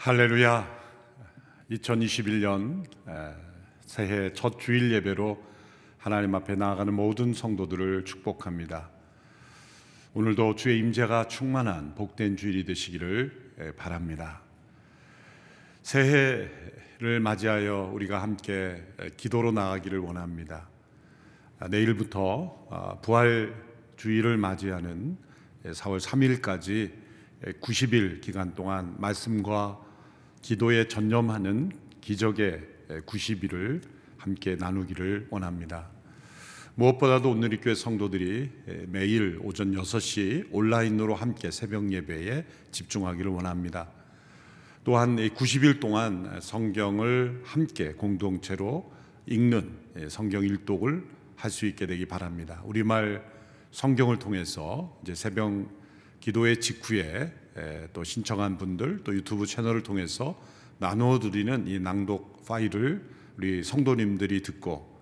할렐루야. 2021년 새해 첫 주일 예배로 하나님 앞에 나아가는 모든 성도들을 축복합니다. 오늘도 주의 임재가 충만한 복된 주일이 되시기를 바랍니다. 새해를 맞이하여 우리가 함께 기도로 나아가기를 원합니다. 내일부터 부활 주일을 맞이하는 4월 3일까지 90일 기간 동안 말씀과 기도에 전념하는 기적의 90일을 함께 나누기를 원합니다. 무엇보다도 오늘리교회 성도들이 매일 오전 6시 온라인으로 함께 새벽 예배에 집중하기를 원합니다. 또한 90일 동안 성경을 함께 공동체로 읽는 성경 일독을 할 수 있게 되기 바랍니다. 우리말 성경을 통해서 이제 새벽 기도의 직후에 또 신청한 분들, 또 유튜브 채널을 통해서 나누어 드리는 이 낭독 파일을 우리 성도님들이 듣고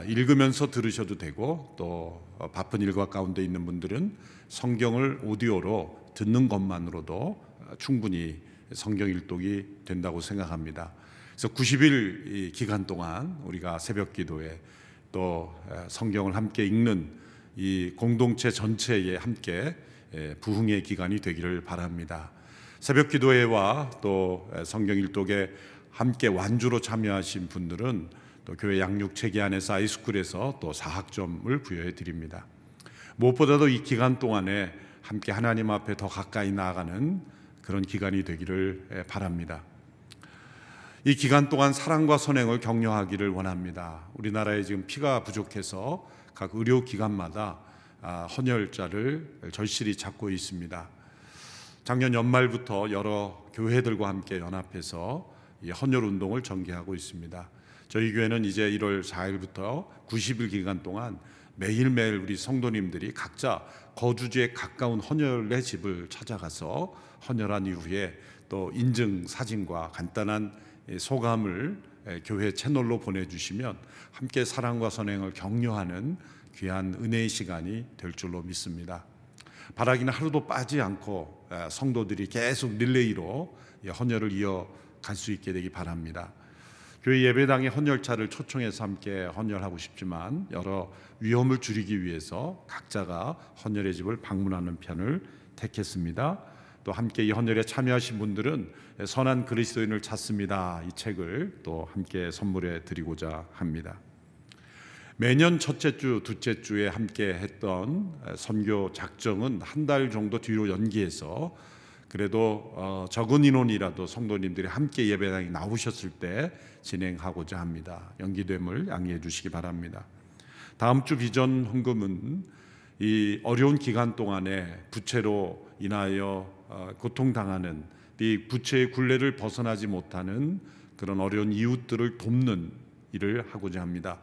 읽으면서 들으셔도 되고, 또 바쁜 일과 가운데 있는 분들은 성경을 오디오로 듣는 것만으로도 충분히 성경 일독이 된다고 생각합니다. 그래서 90일 기간 동안 우리가 새벽 기도에 또 성경을 함께 읽는 이 공동체 전체에 함께 부흥의 기간이 되기를 바랍니다. 새벽 기도회와 또 성경 일독에 함께 완주로 참여하신 분들은 또 교회 양육 체계 안에서 아이스쿨에서 또 4학점을 부여해 드립니다. 무엇보다도 이 기간 동안에 함께 하나님 앞에 더 가까이 나아가는 그런 기간이 되기를 바랍니다. 이 기간 동안 사랑과 선행을 격려하기를 원합니다. 우리나라에 지금 피가 부족해서 각 의료기관마다 헌혈자를 절실히 찾고 있습니다. 작년 연말부터 여러 교회들과 함께 연합해서 이 헌혈 운동을 전개하고 있습니다. 저희 교회는 이제 1월 4일부터 90일 기간 동안 매일매일 우리 성도님들이 각자 거주지에 가까운 헌혈의 집을 찾아가서 헌혈한 이후에 또 인증 사진과 간단한 소감을 교회 채널로 보내주시면 함께 사랑과 선행을 격려하는 귀한 은혜의 시간이 될 줄로 믿습니다. 바라기는 하루도 빠지 않고 성도들이 계속 릴레이로 헌혈을 이어갈 수 있게 되기 바랍니다. 교회 예배당에 헌혈차를 초청해서 함께 헌혈하고 싶지만 여러 위험을 줄이기 위해서 각자가 헌혈의 집을 방문하는 편을 택했습니다. 또 함께 이 헌혈에 참여하신 분들은 선한 그리스도인을 찾습니다, 이 책을 또 함께 선물해 드리고자 합니다. 매년 첫째 주, 둘째 주에 함께 했던 선교 작정은 한 달 정도 뒤로 연기해서 그래도 적은 인원이라도 성도님들이 함께 예배당에 나오셨을 때 진행하고자 합니다. 연기됨을 양해해 주시기 바랍니다. 다음 주 비전 헌금은 이 어려운 기간 동안에 부채로 인하여 고통당하는 이 부채의 굴레를 벗어나지 못하는 그런 어려운 이웃들을 돕는 일을 하고자 합니다.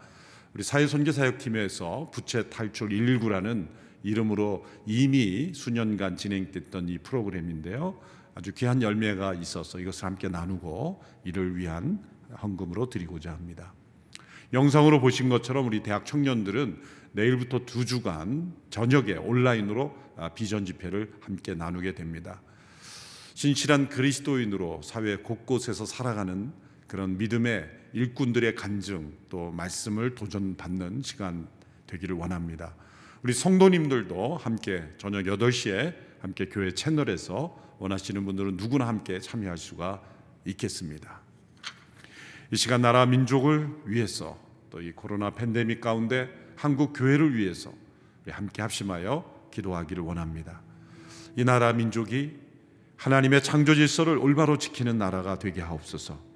우리 사회선교사역팀에서 부채 탈출 119라는 이름으로 이미 수년간 진행됐던 이 프로그램인데요, 아주 귀한 열매가 있어서 이것을 함께 나누고 이를 위한 헌금으로 드리고자 합니다. 영상으로 보신 것처럼 우리 대학 청년들은 내일부터 2주간 저녁에 온라인으로 비전 집회를 함께 나누게 됩니다. 신실한 그리스도인으로 사회 곳곳에서 살아가는 그런 믿음의 일꾼들의 간증, 또 말씀을 도전받는 시간 되기를 원합니다. 우리 성도님들도 함께 저녁 8시에 함께 교회 채널에서 원하시는 분들은 누구나 함께 참여할 수가 있겠습니다. 이 시간 나라 민족을 위해서, 또 이 코로나 팬데믹 가운데 한국 교회를 위해서 함께 합심하여 기도하기를 원합니다. 이 나라 민족이 하나님의 창조 질서를 올바로 지키는 나라가 되게 하옵소서.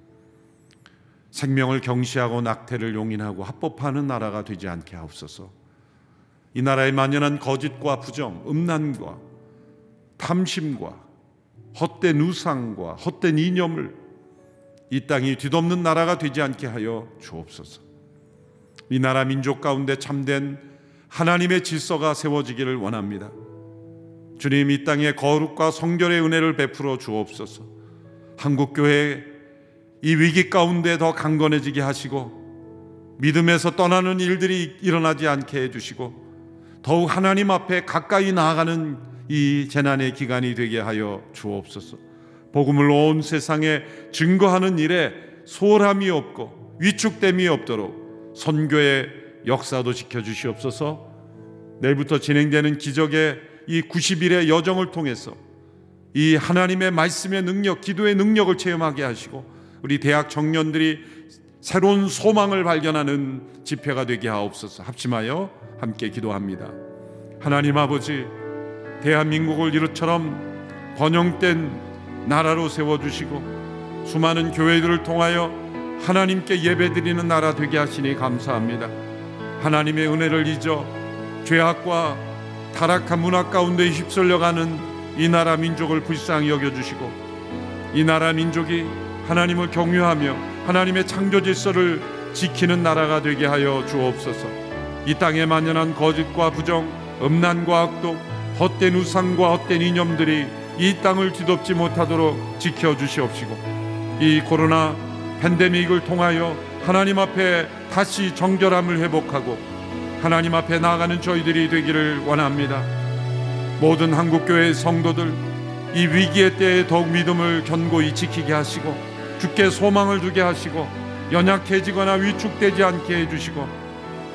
생명을 경시하고 낙태를 용인하고 합법화하는 나라가 되지 않게 하옵소서. 이 나라에 만연한 거짓과 부정, 음란과 탐심과 헛된 우상과 헛된 이념을 이 땅이 뒤덮는 나라가 되지 않게 하여 주옵소서. 이 나라 민족 가운데 참된 하나님의 질서가 세워지기를 원합니다. 주님, 이 땅에 거룩과 성결의 은혜를 베풀어 주옵소서. 한국교회 이 위기 가운데 더 강건해지게 하시고 믿음에서 떠나는 일들이 일어나지 않게 해주시고 더욱 하나님 앞에 가까이 나아가는 이 재난의 기간이 되게 하여 주옵소서. 복음을 온 세상에 증거하는 일에 소홀함이 없고 위축됨이 없도록 선교의 역사도 지켜주시옵소서. 내일부터 진행되는 기적의 이 90일의 여정을 통해서 이 하나님의 말씀의 능력, 기도의 능력을 체험하게 하시고 우리 대학 청년들이 새로운 소망을 발견하는 집회가 되게 하옵소서. 합심하여 함께 기도합니다. 하나님 아버지, 대한민국을 이처럼 번영된 나라로 세워주시고 수많은 교회들을 통하여 하나님께 예배드리는 나라 되게 하시니 감사합니다. 하나님의 은혜를 잊어 죄악과 타락한 문화 가운데 휩쓸려가는 이 나라 민족을 불쌍히 여겨주시고 이 나라 민족이 하나님을 경유하며 하나님의 창조 질서를 지키는 나라가 되게 하여 주옵소서. 이 땅에 만연한 거짓과 부정, 음란과 악독, 헛된 우상과 헛된 이념들이 이 땅을 뒤덮지 못하도록 지켜주시옵시고 이 코로나 팬데믹을 통하여 하나님 앞에 다시 정결함을 회복하고 하나님 앞에 나아가는 저희들이 되기를 원합니다. 모든 한국교회 성도들 이 위기의 때에 더욱 믿음을 견고히 지키게 하시고 주께 소망을 두게 하시고 연약해지거나 위축되지 않게 해주시고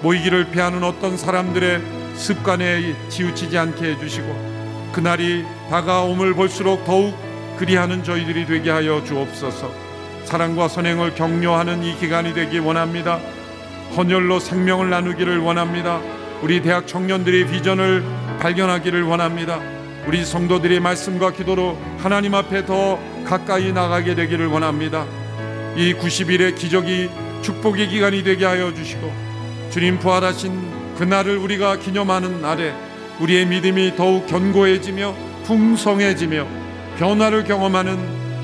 모이기를 피하는 어떤 사람들의 습관에 치우치지 않게 해주시고 그날이 다가옴을 볼수록 더욱 그리하는 저희들이 되게 하여 주옵소서. 사랑과 선행을 격려하는 이 기간이 되기 원합니다. 헌혈로 생명을 나누기를 원합니다. 우리 대학 청년들이 비전을 발견하기를 원합니다. 우리 성도들의 말씀과 기도로 하나님 앞에 더 가까이 나가게 되기를 원합니다. 이 90일의 기적이 축복의 기간이 되게 하여 주시고 주님 부활하신 그날을 우리가 기념하는 날에 우리의 믿음이 더욱 견고해지며 풍성해지며 변화를 경험하는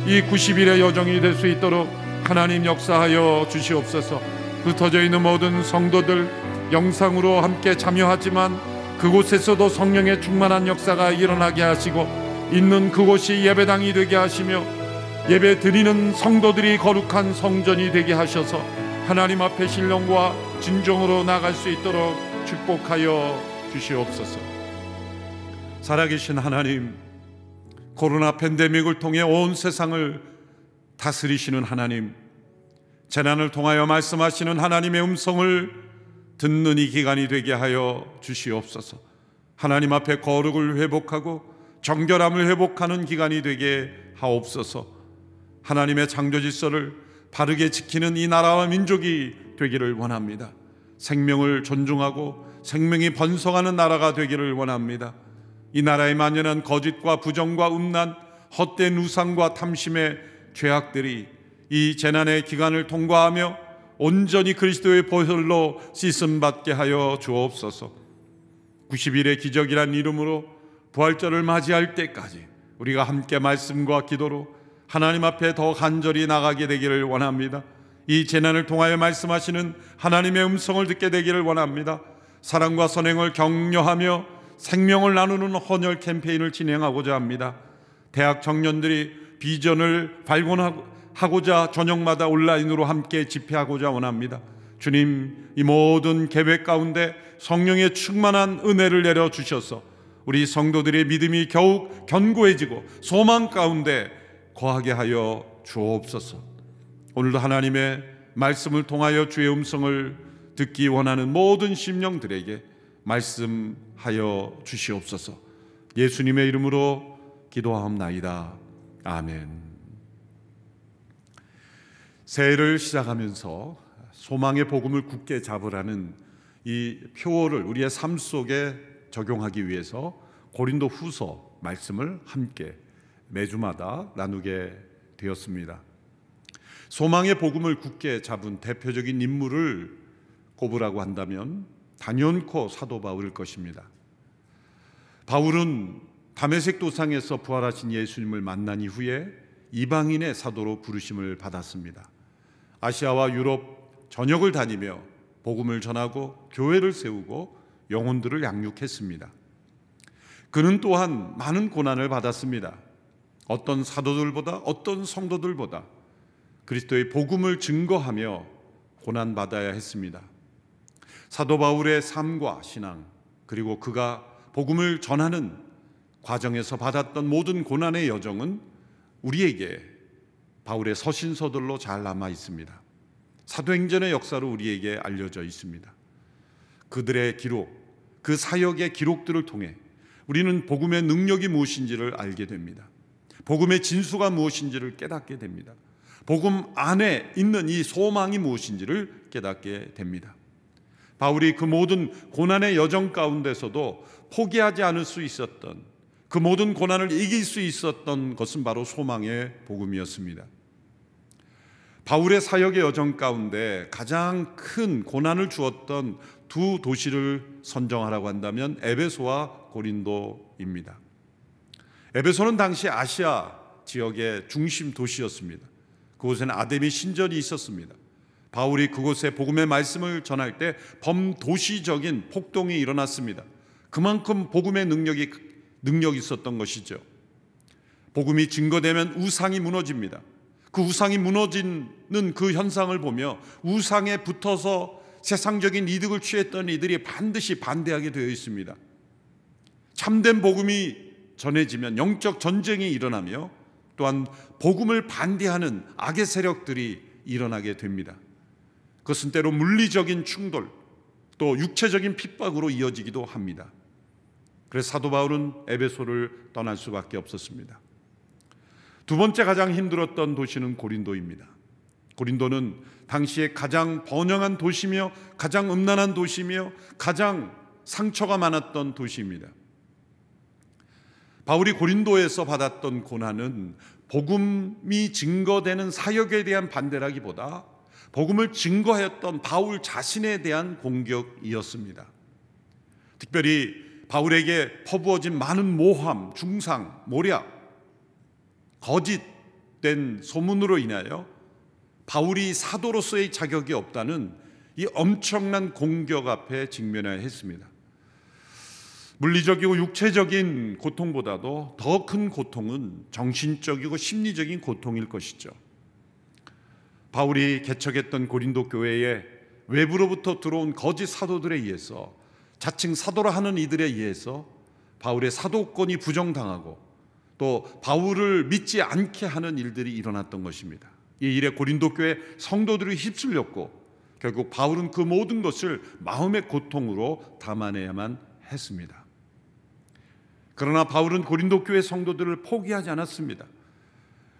이 90일의 여정이 될 수 있도록 하나님 역사하여 주시옵소서. 흩어져 있는 모든 성도들 영상으로 함께 참여하지만 그곳에서도 성령의 충만한 역사가 일어나게 하시고 있는 그곳이 예배당이 되게 하시며 예배 드리는 성도들이 거룩한 성전이 되게 하셔서 하나님 앞에 신령과 진정으로 나갈 수 있도록 축복하여 주시옵소서. 살아계신 하나님, 코로나 팬데믹을 통해 온 세상을 다스리시는 하나님, 재난을 통하여 말씀하시는 하나님의 음성을 듣는 이 기간이 되게 하여 주시옵소서. 하나님 앞에 거룩을 회복하고 정결함을 회복하는 기간이 되게 하옵소서. 하나님의 창조 질서를 바르게 지키는 이 나라와 민족이 되기를 원합니다. 생명을 존중하고 생명이 번성하는 나라가 되기를 원합니다. 이 나라에 만연한 거짓과 부정과 음란, 헛된 우상과 탐심의 죄악들이 이 재난의 기간을 통과하며 온전히 그리스도의 보혈로 씻음받게 하여 주옵소서. 90일의 기적이란 이름으로 부활절을 맞이할 때까지 우리가 함께 말씀과 기도로 하나님 앞에 더 간절히 나가게 되기를 원합니다. 이 재난을 통하여 말씀하시는 하나님의 음성을 듣게 되기를 원합니다. 사랑과 선행을 격려하며 생명을 나누는 헌혈 캠페인을 진행하고자 합니다. 대학 청년들이 비전을 발견하고자 저녁마다 온라인으로 함께 집회하고자 원합니다. 주님, 이 모든 계획 가운데 성령의 충만한 은혜를 내려주셔서 우리 성도들의 믿음이 더욱 견고해지고 소망 가운데 거하게 하여 주옵소서. 오늘도 하나님의 말씀을 통하여 주의 음성을 듣기 원하는 모든 심령들에게 말씀하여 주시옵소서. 예수님의 이름으로 기도하옵나이다. 아멘. 새해를 시작하면서 소망의 복음을 굳게 잡으라는 이 표어를 우리의 삶 속에 적용하기 위해서 고린도 후서 말씀을 함께 매주마다 나누게 되었습니다. 소망의 복음을 굳게 잡은 대표적인 인물을 꼽으라고 한다면 단연코 사도 바울일 것입니다. 바울은 다메섹 도상에서 부활하신 예수님을 만난 이후에 이방인의 사도로 부르심을 받았습니다. 아시아와 유럽 전역을 다니며 복음을 전하고 교회를 세우고 영혼들을 양육했습니다. 그는 또한 많은 고난을 받았습니다. 어떤 사도들보다 어떤 성도들보다 그리스도의 복음을 증거하며 고난받아야 했습니다. 사도 바울의 삶과 신앙, 그리고 그가 복음을 전하는 과정에서 받았던 모든 고난의 여정은 우리에게 바울의 서신서들로 잘 남아 있습니다. 사도행전의 역사로 우리에게 알려져 있습니다. 그들의 기록, 그 사역의 기록들을 통해 우리는 복음의 능력이 무엇인지를 알게 됩니다. 복음의 진수가 무엇인지를 깨닫게 됩니다. 복음 안에 있는 이 소망이 무엇인지를 깨닫게 됩니다. 바울이 그 모든 고난의 여정 가운데서도 포기하지 않을 수 있었던, 그 모든 고난을 이길 수 있었던 것은 바로 소망의 복음이었습니다. 바울의 사역의 여정 가운데 가장 큰 고난을 주었던 두 도시를 선정하라고 한다면 에베소와 고린도입니다. 에베소는 당시 아시아 지역의 중심 도시였습니다. 그곳에는 아데미 신전이 있었습니다. 바울이 그곳에 복음의 말씀을 전할 때 범도시적인 폭동이 일어났습니다. 그만큼 복음의 능력이 있었던 것이죠. 복음이 증거되면 우상이 무너집니다. 그 우상이 무너지는 그 현상을 보며 우상에 붙어서 세상적인 이득을 취했던 이들이 반드시 반대하게 되어 있습니다. 참된 복음이 전해지면 영적 전쟁이 일어나며 또한 복음을 반대하는 악의 세력들이 일어나게 됩니다. 그것은 때로 물리적인 충돌, 또 육체적인 핍박으로 이어지기도 합니다. 그래서 사도 바울은 에베소를 떠날 수밖에 없었습니다. 두 번째 가장 힘들었던 도시는 고린도입니다. 고린도는 당시에 가장 번영한 도시며 가장 음란한 도시며 가장 상처가 많았던 도시입니다. 바울이 고린도에서 받았던 고난은 복음이 증거되는 사역에 대한 반대라기보다 복음을 증거했던 바울 자신에 대한 공격이었습니다. 특별히 바울에게 퍼부어진 많은 모함, 중상, 모략, 거짓된 소문으로 인하여 바울이 사도로서의 자격이 없다는 이 엄청난 공격 앞에 직면해야 했습니다. 물리적이고 육체적인 고통보다도 더 큰 고통은 정신적이고 심리적인 고통일 것이죠. 바울이 개척했던 고린도 교회에 외부로부터 들어온 거짓 사도들에 의해서, 자칭 사도라 하는 이들에 의해서 바울의 사도권이 부정당하고 또 바울을 믿지 않게 하는 일들이 일어났던 것입니다. 이 일에 고린도 교회 성도들이 휩쓸렸고 결국 바울은 그 모든 것을 마음의 고통으로 담아내야만 했습니다. 그러나 바울은 고린도 교회 성도들을 포기하지 않았습니다.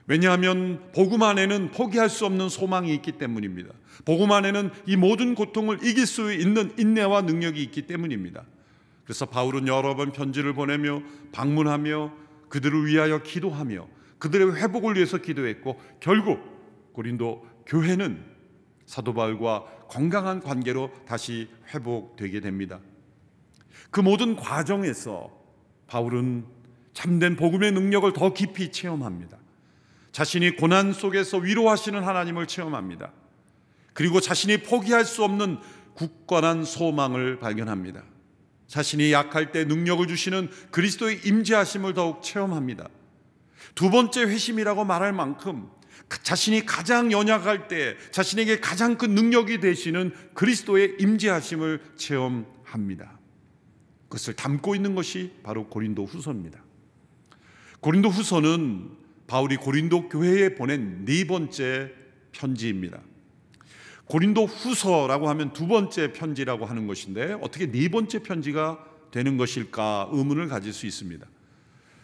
왜냐하면 복음 안에는 포기할 수 없는 소망이 있기 때문입니다. 복음 안에는 이 모든 고통을 이길 수 있는 인내와 능력이 있기 때문입니다. 그래서 바울은 여러 번 편지를 보내며 방문하며 그들을 위하여 기도하며 그들의 회복을 위해서 기도했고 결국 고린도 교회는 사도 바울과 건강한 관계로 다시 회복되게 됩니다. 그 모든 과정에서 바울은 참된 복음의 능력을 더 깊이 체험합니다. 자신이 고난 속에서 위로하시는 하나님을 체험합니다. 그리고 자신이 포기할 수 없는 굳건한 소망을 발견합니다. 자신이 약할 때 능력을 주시는 그리스도의 임재하심을 더욱 체험합니다. 두 번째 회심이라고 말할 만큼 자신이 가장 연약할 때 자신에게 가장 큰 능력이 되시는 그리스도의 임재하심을 체험합니다. 그것을 담고 있는 것이 바로 고린도 후서입니다. 고린도 후서는 바울이 고린도 교회에 보낸 네 번째 편지입니다. 고린도 후서라고 하면 두 번째 편지라고 하는 것인데 어떻게 네 번째 편지가 되는 것일까 의문을 가질 수 있습니다.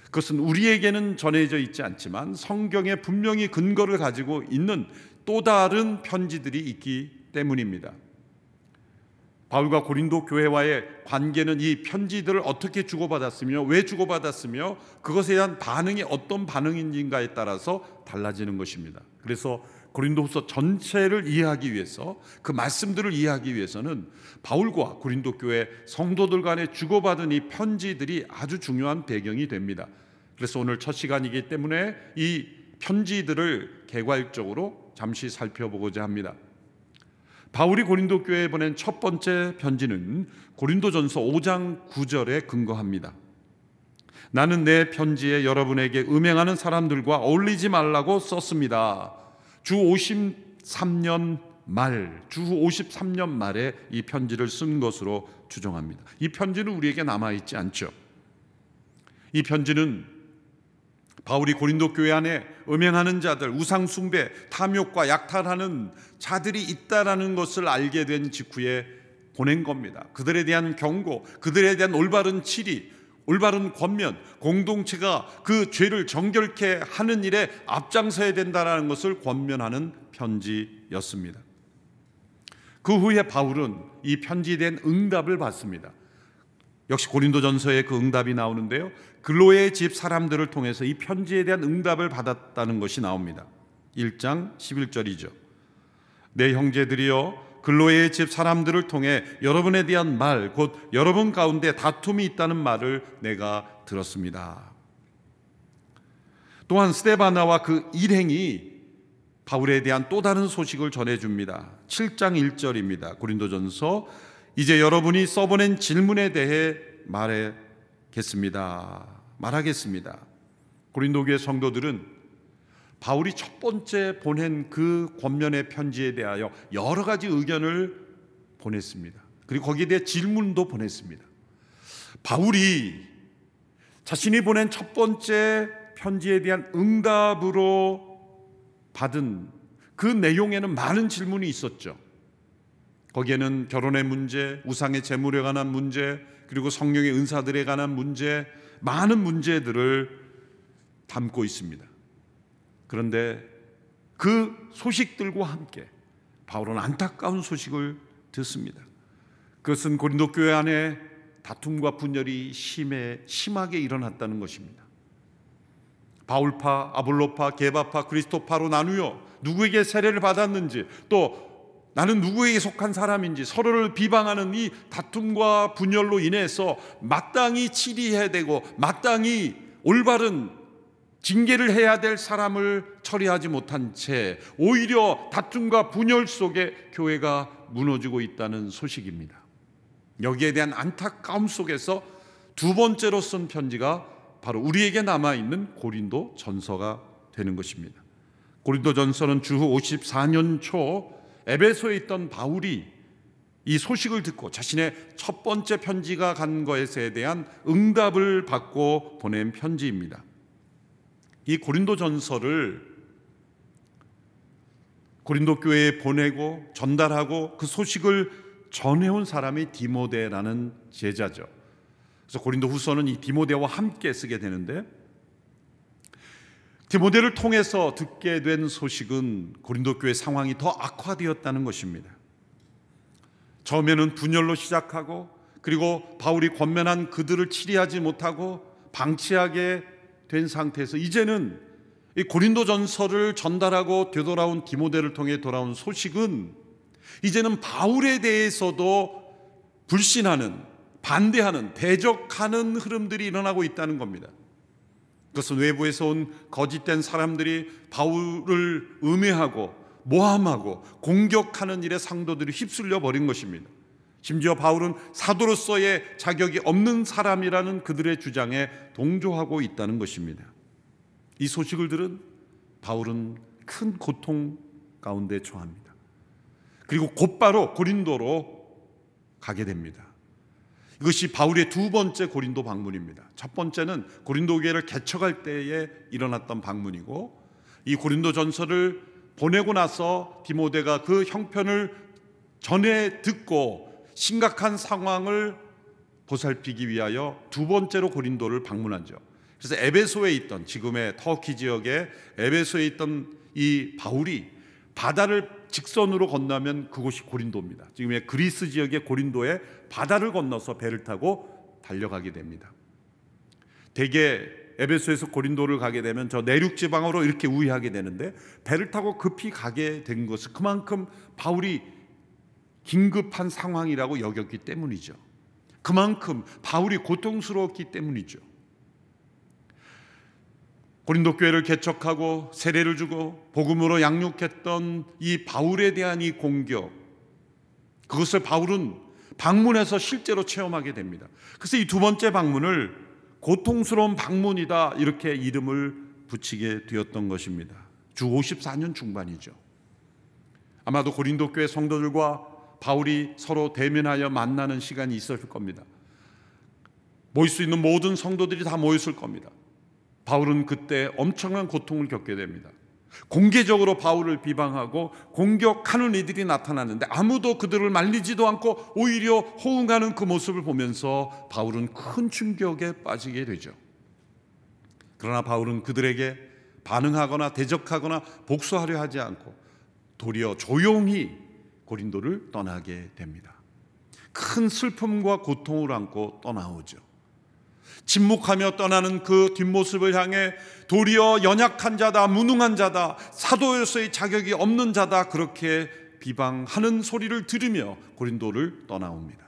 그것은 우리에게는 전해져 있지 않지만 성경에 분명히 근거를 가지고 있는 또 다른 편지들이 있기 때문입니다. 바울과 고린도 교회와의 관계는 이 편지들을 어떻게 주고받았으며 왜 주고받았으며 그것에 대한 반응이 어떤 반응인지에 따라서 달라지는 것입니다. 그래서 고린도후서 전체를 이해하기 위해서 그 말씀들을 이해하기 위해서는 바울과 고린도 교회 성도들 간에 주고받은 이 편지들이 아주 중요한 배경이 됩니다. 그래서 오늘 첫 시간이기 때문에 이 편지들을 개괄적으로 잠시 살펴보고자 합니다. 바울이 고린도 교회에 보낸 첫 번째 편지는 고린도전서 5장 9절에 근거합니다. 나는 내 편지에 여러분에게 음행하는 사람들과 어울리지 말라고 썼습니다. 주 53년 말에 이 편지를 쓴 것으로 추정합니다. 이 편지는 우리에게 남아있지 않죠. 이 편지는 바울이 고린도 교회 안에 음행하는 자들, 우상숭배, 탐욕과 약탈하는 자들이 있다라는 것을 알게 된 직후에 보낸 겁니다. 그들에 대한 경고, 그들에 대한 올바른 치리, 올바른 권면, 공동체가 그 죄를 정결케 하는 일에 앞장서야 된다는 것을 권면하는 편지였습니다. 그 후에 바울은 이 편지에 대한 응답을 받습니다. 역시 고린도전서에 그 응답이 나오는데요, 글로의 집 사람들을 통해서 이 편지에 대한 응답을 받았다는 것이 나옵니다. 1장 11절이죠. 내 형제들이여, 글로의 집 사람들을 통해 여러분에 대한 말, 곧 여러분 가운데 다툼이 있다는 말을 내가 들었습니다. 또한 스데바나와 그 일행이 바울에 대한 또 다른 소식을 전해줍니다. 7장 1절입니다. 고린도전서, 이제 여러분이 써보낸 질문에 대해 말하겠습니다. 고린도교회 성도들은 바울이 첫 번째 보낸 그 권면의 편지에 대하여 여러 가지 의견을 보냈습니다. 그리고 거기에 대해 질문도 보냈습니다. 바울이 자신이 보낸 첫 번째 편지에 대한 응답으로 받은 그 내용에는 많은 질문이 있었죠. 거기에는 결혼의 문제, 우상의 제물에 관한 문제, 그리고 성령의 은사들에 관한 문제, 많은 문제들을 담고 있습니다. 그런데 그 소식들과 함께 바울은 안타까운 소식을 듣습니다. 그것은 고린도 교회 안에 다툼과 분열이 심하게 일어났다는 것입니다. 바울파, 아볼로파, 게바파, 그리스도파로 나누어 누구에게 세례를 받았는지, 또 나는 누구에게 속한 사람인지 서로를 비방하는 이 다툼과 분열로 인해서 마땅히 치리해야 되고 마땅히 올바른 징계를 해야 될 사람을 처리하지 못한 채 오히려 다툼과 분열 속에 교회가 무너지고 있다는 소식입니다. 여기에 대한 안타까움 속에서 두 번째로 쓴 편지가 바로 우리에게 남아있는 고린도 전서가 되는 것입니다. 고린도 전서는 주후 54년 초 에베소에 있던 바울이 이 소식을 듣고 자신의 첫 번째 편지가 간 것에 대한 응답을 받고 보낸 편지입니다. 이 고린도 전서를 고린도 교회에 보내고 전달하고 그 소식을 전해온 사람이 디모데라는 제자죠. 그래서 고린도 후서는 이 디모데와 함께 쓰게 되는데, 디모데를 통해서 듣게 된 소식은 고린도 교회 상황이 더 악화되었다는 것입니다. 처음에는 분열로 시작하고, 그리고 바울이 권면한 그들을 치리하지 못하고 방치하게 된 상태에서 이제는 이 고린도전서를 전달하고 되돌아온 디모데를 통해 돌아온 소식은 이제는 바울에 대해서도 불신하는, 반대하는, 대적하는 흐름들이 일어나고 있다는 겁니다. 그것은 외부에서 온 거짓된 사람들이 바울을 음해하고 모함하고 공격하는 일에 상도들이 휩쓸려 버린 것입니다. 심지어 바울은 사도로서의 자격이 없는 사람이라는 그들의 주장에 동조하고 있다는 것입니다. 이 소식을 들은 바울은 큰 고통 가운데 처합니다. 그리고 곧바로 고린도로 가게 됩니다. 이것이 바울의 두 번째 고린도 방문입니다. 첫 번째는 고린도 교회를 개척할 때에 일어났던 방문이고, 이 고린도 전서를 보내고 나서 디모데가 그 형편을 전해 듣고 심각한 상황을 보살피기 위하여 두 번째로 고린도를 방문하죠. 그래서 에베소에 있던, 지금의 터키 지역의 에베소에 있던 이 바울이 바다를 직선으로 건너면 그곳이 고린도입니다. 지금의 그리스 지역의 고린도에 바다를 건너서 배를 타고 달려가게 됩니다. 대개 에베소에서 고린도를 가게 되면 저 내륙 지방으로 이렇게 우회하게 되는데, 배를 타고 급히 가게 된 것은 그만큼 바울이 긴급한 상황이라고 여겼기 때문이죠. 그만큼 바울이 고통스러웠기 때문이죠. 고린도 교회를 개척하고 세례를 주고 복음으로 양육했던 이 바울에 대한 이 공격, 그것을 바울은 방문해서 실제로 체험하게 됩니다. 그래서 이 두 번째 방문을 고통스러운 방문이다, 이렇게 이름을 붙이게 되었던 것입니다. 주 54년 중반이죠. 아마도 고린도 교회 성도들과 바울이 서로 대면하여 만나는 시간이 있었을 겁니다. 모일 수 있는 모든 성도들이 다 모였을 겁니다. 바울은 그때 엄청난 고통을 겪게 됩니다. 공개적으로 바울을 비방하고 공격하는 이들이 나타났는데 아무도 그들을 말리지도 않고 오히려 호응하는 그 모습을 보면서 바울은 큰 충격에 빠지게 되죠. 그러나 바울은 그들에게 반응하거나 대적하거나 복수하려 하지 않고 도리어 조용히 고린도를 떠나게 됩니다. 큰 슬픔과 고통을 안고 떠나오죠. 침묵하며 떠나는 그 뒷모습을 향해 도리어 연약한 자다, 무능한 자다, 사도로서의 자격이 없는 자다, 그렇게 비방하는 소리를 들으며 고린도를 떠나옵니다.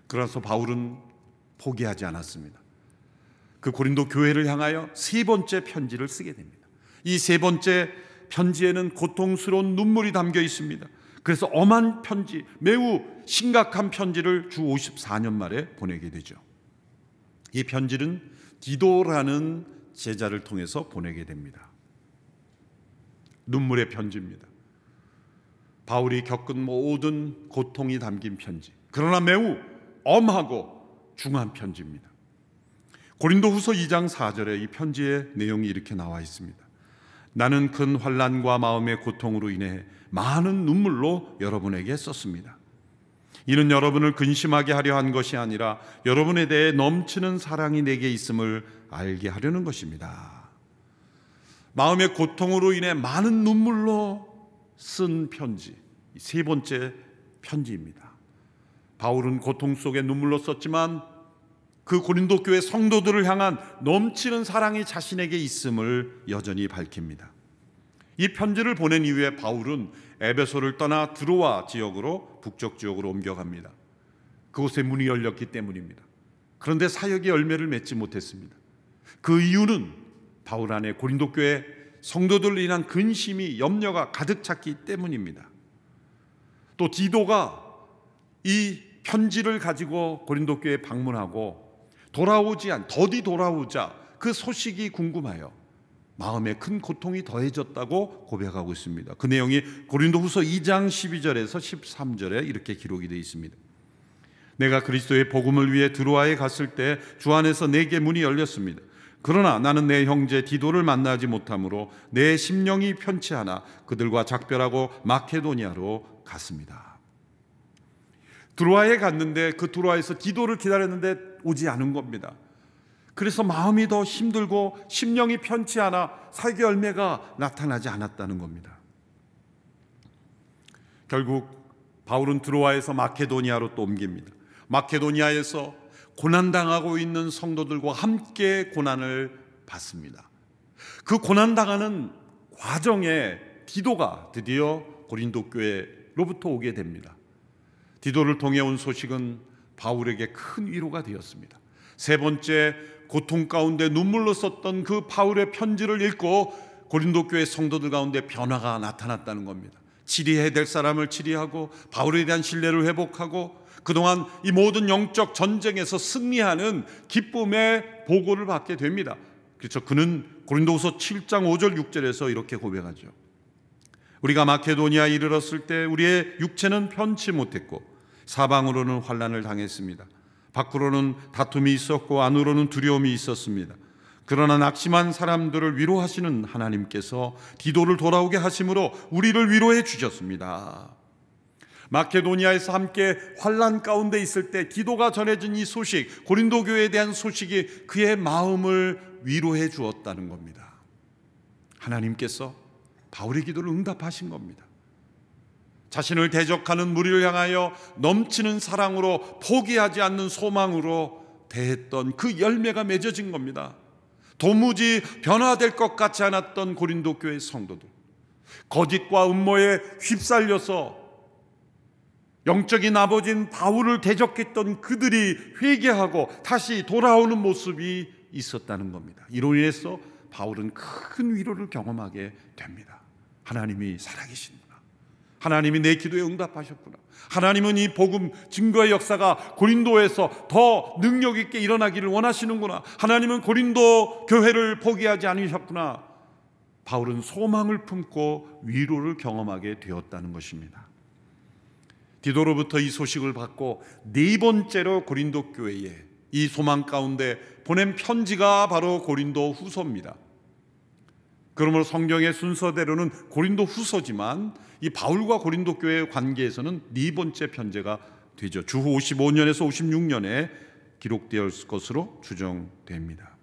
그래서 바울은 포기하지 않았습니다. 그 고린도 교회를 향하여 세 번째 편지를 쓰게 됩니다. 이 세 번째 편지에는 고통스러운 눈물이 담겨 있습니다. 그래서 엄한 편지, 매우 심각한 편지를 주 54년 말에 보내게 되죠. 이 편지는 디도라는 제자를 통해서 보내게 됩니다. 눈물의 편지입니다. 바울이 겪은 모든 고통이 담긴 편지, 그러나 매우 엄하고 중한 편지입니다. 고린도후서 2장 4절에 이 편지의 내용이 이렇게 나와 있습니다. 나는 큰 환난과 마음의 고통으로 인해 많은 눈물로 여러분에게 썼습니다. 이는 여러분을 근심하게 하려 한 것이 아니라 여러분에 대해 넘치는 사랑이 내게 있음을 알게 하려는 것입니다. 마음의 고통으로 인해 많은 눈물로 쓴 편지, 세 번째 편지입니다. 바울은 고통 속에 눈물로 썼지만 그 고린도 교회 성도들을 향한 넘치는 사랑이 자신에게 있음을 여전히 밝힙니다. 이 편지를 보낸 이후에 바울은 에베소를 떠나 드로아 지역으로 북쪽 지역으로 옮겨갑니다. 그곳에 문이 열렸기 때문입니다. 그런데 사역이 열매를 맺지 못했습니다. 그 이유는 바울 안에 고린도 교회 성도들로 인한 근심이, 염려가 가득 찼기 때문입니다. 또 디도가 이 편지를 가지고 고린도 교회에 방문하고 더디 돌아오자 그 소식이 궁금하여 마음에 큰 고통이 더해졌다고 고백하고 있습니다. 그 내용이 고린도후서 2장 12절에서 13절에 이렇게 기록이 되어 있습니다. 내가 그리스도의 복음을 위해 드로아에 갔을 때 주 안에서 내게 문이 열렸습니다. 그러나 나는 내 형제 디도를 만나지 못하므로 내 심령이 편치 않아 그들과 작별하고 마케도니아로 갔습니다. 드로아에 갔는데 그 드로아에서 디도를 기다렸는데 오지 않은 겁니다. 그래서 마음이 더 힘들고 심령이 편치 않아 사역의 열매가 나타나지 않았다는 겁니다. 결국 바울은 드로아에서 마케도니아로 또 옮깁니다. 마케도니아에서 고난당하고 있는 성도들과 함께 고난을 받습니다. 그 고난당하는 과정에 디도가 드디어 고린도 교회로부터 오게 됩니다. 디도를 통해 온 소식은 바울에게 큰 위로가 되었습니다. 세 번째 고통 가운데 눈물로 썼던 그 바울의 편지를 읽고 고린도 교회 성도들 가운데 변화가 나타났다는 겁니다. 치리해야 될 사람을 치리하고 바울에 대한 신뢰를 회복하고 그동안 이 모든 영적 전쟁에서 승리하는 기쁨의 보고를 받게 됩니다. 그래서 그는 고린도후서 7장 5절 6절에서 이렇게 고백하죠. 우리가 마케도니아에 이르렀을 때 우리의 육체는 편치 못했고 사방으로는 환난을 당했습니다. 밖으로는 다툼이 있었고 안으로는 두려움이 있었습니다. 그러나 낙심한 사람들을 위로하시는 하나님께서 디도를 돌아오게 하심으로 우리를 위로해 주셨습니다. 마케도니아에서 함께 환난 가운데 있을 때 디도가 전해진 이 소식, 고린도 교회에 대한 소식이 그의 마음을 위로해 주었다는 겁니다. 하나님께서 바울의 기도를 응답하신 겁니다. 자신을 대적하는 무리를 향하여 넘치는 사랑으로, 포기하지 않는 소망으로 대했던 그 열매가 맺어진 겁니다. 도무지 변화될 것 같지 않았던 고린도 교회 성도들, 거짓과 음모에 휩쓸려서 영적인 아버지인 바울을 대적했던 그들이 회개하고 다시 돌아오는 모습이 있었다는 겁니다. 이로 인해서 바울은 큰 위로를 경험하게 됩니다. 하나님이 살아계신구나. 하나님이 내 기도에 응답하셨구나. 하나님은 이 복음 증거의 역사가 고린도에서 더 능력 있게 일어나기를 원하시는구나. 하나님은 고린도 교회를 포기하지 않으셨구나. 바울은 소망을 품고 위로를 경험하게 되었다는 것입니다. 디도로부터 이 소식을 받고 네 번째로 고린도 교회에 이 소망 가운데 보낸 편지가 바로 고린도 후서입니다. 그러므로 성경의 순서대로는 고린도 후서지만 이 바울과 고린도 교회의 관계에서는 네 번째 편지가 되죠. 주후 55년에서 56년에 기록되었을 것으로 추정됩니다.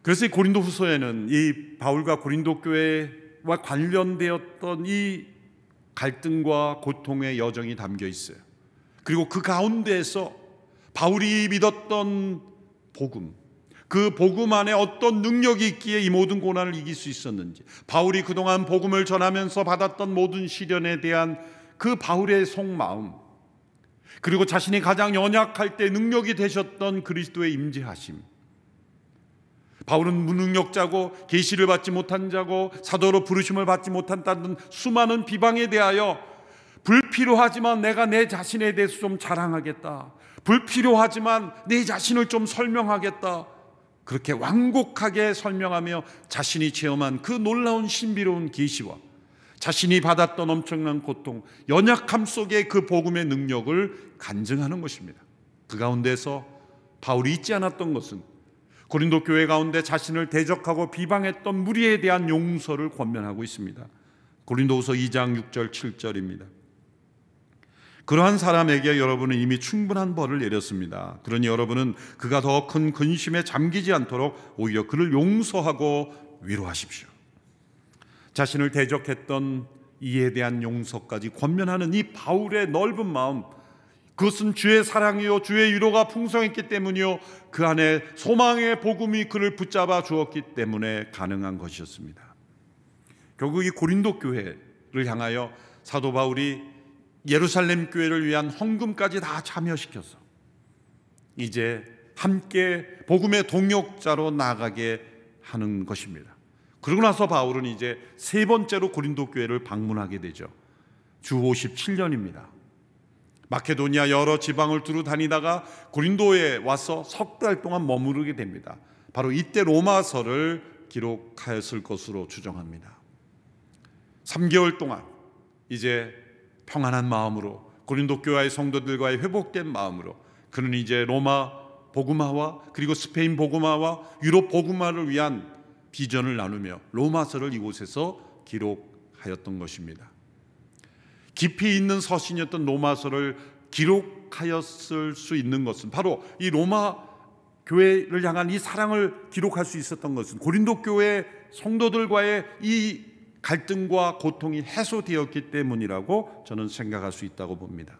그래서 이 고린도 후서에는 이 바울과 고린도 교회와 관련되었던 이 갈등과 고통의 여정이 담겨 있어요. 그리고 그 가운데에서 바울이 믿었던 복음, 그 복음 안에 어떤 능력이 있기에 이 모든 고난을 이길 수 있었는지, 바울이 그동안 복음을 전하면서 받았던 모든 시련에 대한 그 바울의 속마음, 그리고 자신이 가장 연약할 때 능력이 되셨던 그리스도의 임재하심, 바울은 무능력자고 계시를 받지 못한 자고 사도로 부르심을 받지 못한다는 수많은 비방에 대하여 불필요하지만 내가 내 자신에 대해서 좀 자랑하겠다, 불필요하지만 내 자신을 좀 설명하겠다, 그렇게 완곡하게 설명하며 자신이 체험한 그 놀라운 신비로운 계시와 자신이 받았던 엄청난 고통, 연약함 속에 그 복음의 능력을 간증하는 것입니다. 그 가운데서 바울이 잊지 않았던 것은 고린도 교회 가운데 자신을 대적하고 비방했던 무리에 대한 용서를 권면하고 있습니다. 고린도후서 2장 6절 7절입니다. 그러한 사람에게 여러분은 이미 충분한 벌을 내렸습니다. 그러니 여러분은 그가 더 큰 근심에 잠기지 않도록 오히려 그를 용서하고 위로하십시오. 자신을 대적했던 이에 대한 용서까지 권면하는 이 바울의 넓은 마음, 그것은 주의 사랑이요 주의 위로가 풍성했기 때문이요 그 안에 소망의 복음이 그를 붙잡아 주었기 때문에 가능한 것이었습니다. 결국 이 고린도 교회를 향하여 사도 바울이 예루살렘 교회를 위한 헌금까지 다 참여시켜서 이제 함께 복음의 동역자로 나가게 하는 것입니다. 그러고 나서 바울은 이제 세 번째로 고린도 교회를 방문하게 되죠. 주 57년입니다. 마케도니아 여러 지방을 두루 다니다가 고린도에 와서 석 달 동안 머무르게 됩니다. 바로 이때 로마서를 기록하였을 것으로 추정합니다. 3개월 동안 이제 평안한 마음으로 고린도 교회의 성도들과의 회복된 마음으로 그는 이제 로마 복음화와 그리고 스페인 복음화와 유럽 복음화를 위한 비전을 나누며 로마서를 이곳에서 기록하였던 것입니다. 깊이 있는 서신이었던 로마서를 기록하였을 수 있는 것은 바로 이 로마 교회를 향한 이 사랑을 기록할 수 있었던 것은 고린도 교회 성도들과의 이 갈등과 고통이 해소되었기 때문이라고 저는 생각할 수 있다고 봅니다.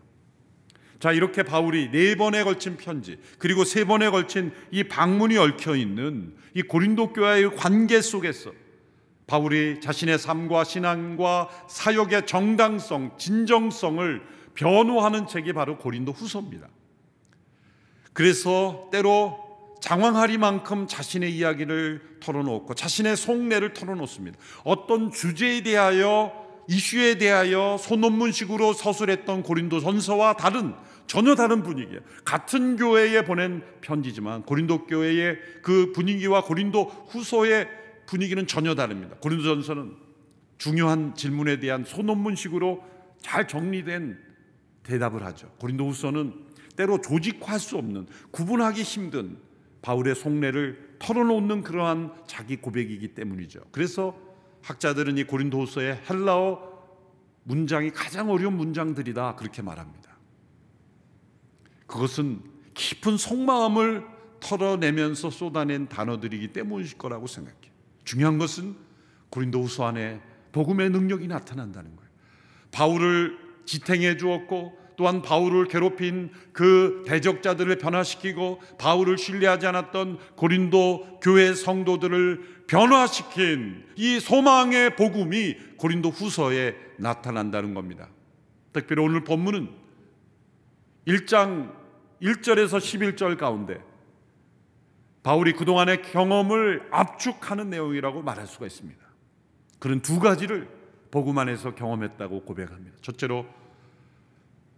자, 이렇게 바울이 4번에 걸친 편지 그리고 3번에 걸친 이 방문이 얽혀있는 이 고린도 교회의 관계 속에서 바울이 자신의 삶과 신앙과 사역의 정당성, 진정성을 변호하는 책이 바로 고린도 후서입니다. 그래서 때로 장황하리만큼 자신의 이야기를 털어놓고 자신의 속내를 털어놓습니다. 어떤 주제에 대하여 이슈에 대하여 소논문식으로 서술했던 고린도 전서와 전혀 다른 분위기예요. 같은 교회에 보낸 편지지만 고린도 교회의 그 분위기와 고린도 후서의 분위기는 전혀 다릅니다. 고린도 전서는 중요한 질문에 대한 소논문식으로 잘 정리된 대답을 하죠. 고린도 후서는 때로 조직화할 수 없는, 구분하기 힘든 바울의 속내를 털어놓는 그러한 자기 고백이기 때문이죠. 그래서 학자들은 이 고린도후서의 헬라어 문장이 가장 어려운 문장들이다 그렇게 말합니다. 그것은 깊은 속마음을 털어내면서 쏟아낸 단어들이기 때문일 거라고 생각해요. 중요한 것은 고린도후서 안에 복음의 능력이 나타난다는 거예요. 바울을 지탱해 주었고 또한 바울을 괴롭힌 그 대적자들을 변화시키고 바울을 신뢰하지 않았던 고린도 교회 성도들을 변화시킨 이 소망의 복음이 고린도 후서에 나타난다는 겁니다. 특별히 오늘 본문은 1장 1절에서 11절 가운데 바울이 그동안의 경험을 압축하는 내용이라고 말할 수가 있습니다. 그런 두 가지를 복음 안에서 경험했다고 고백합니다. 첫째로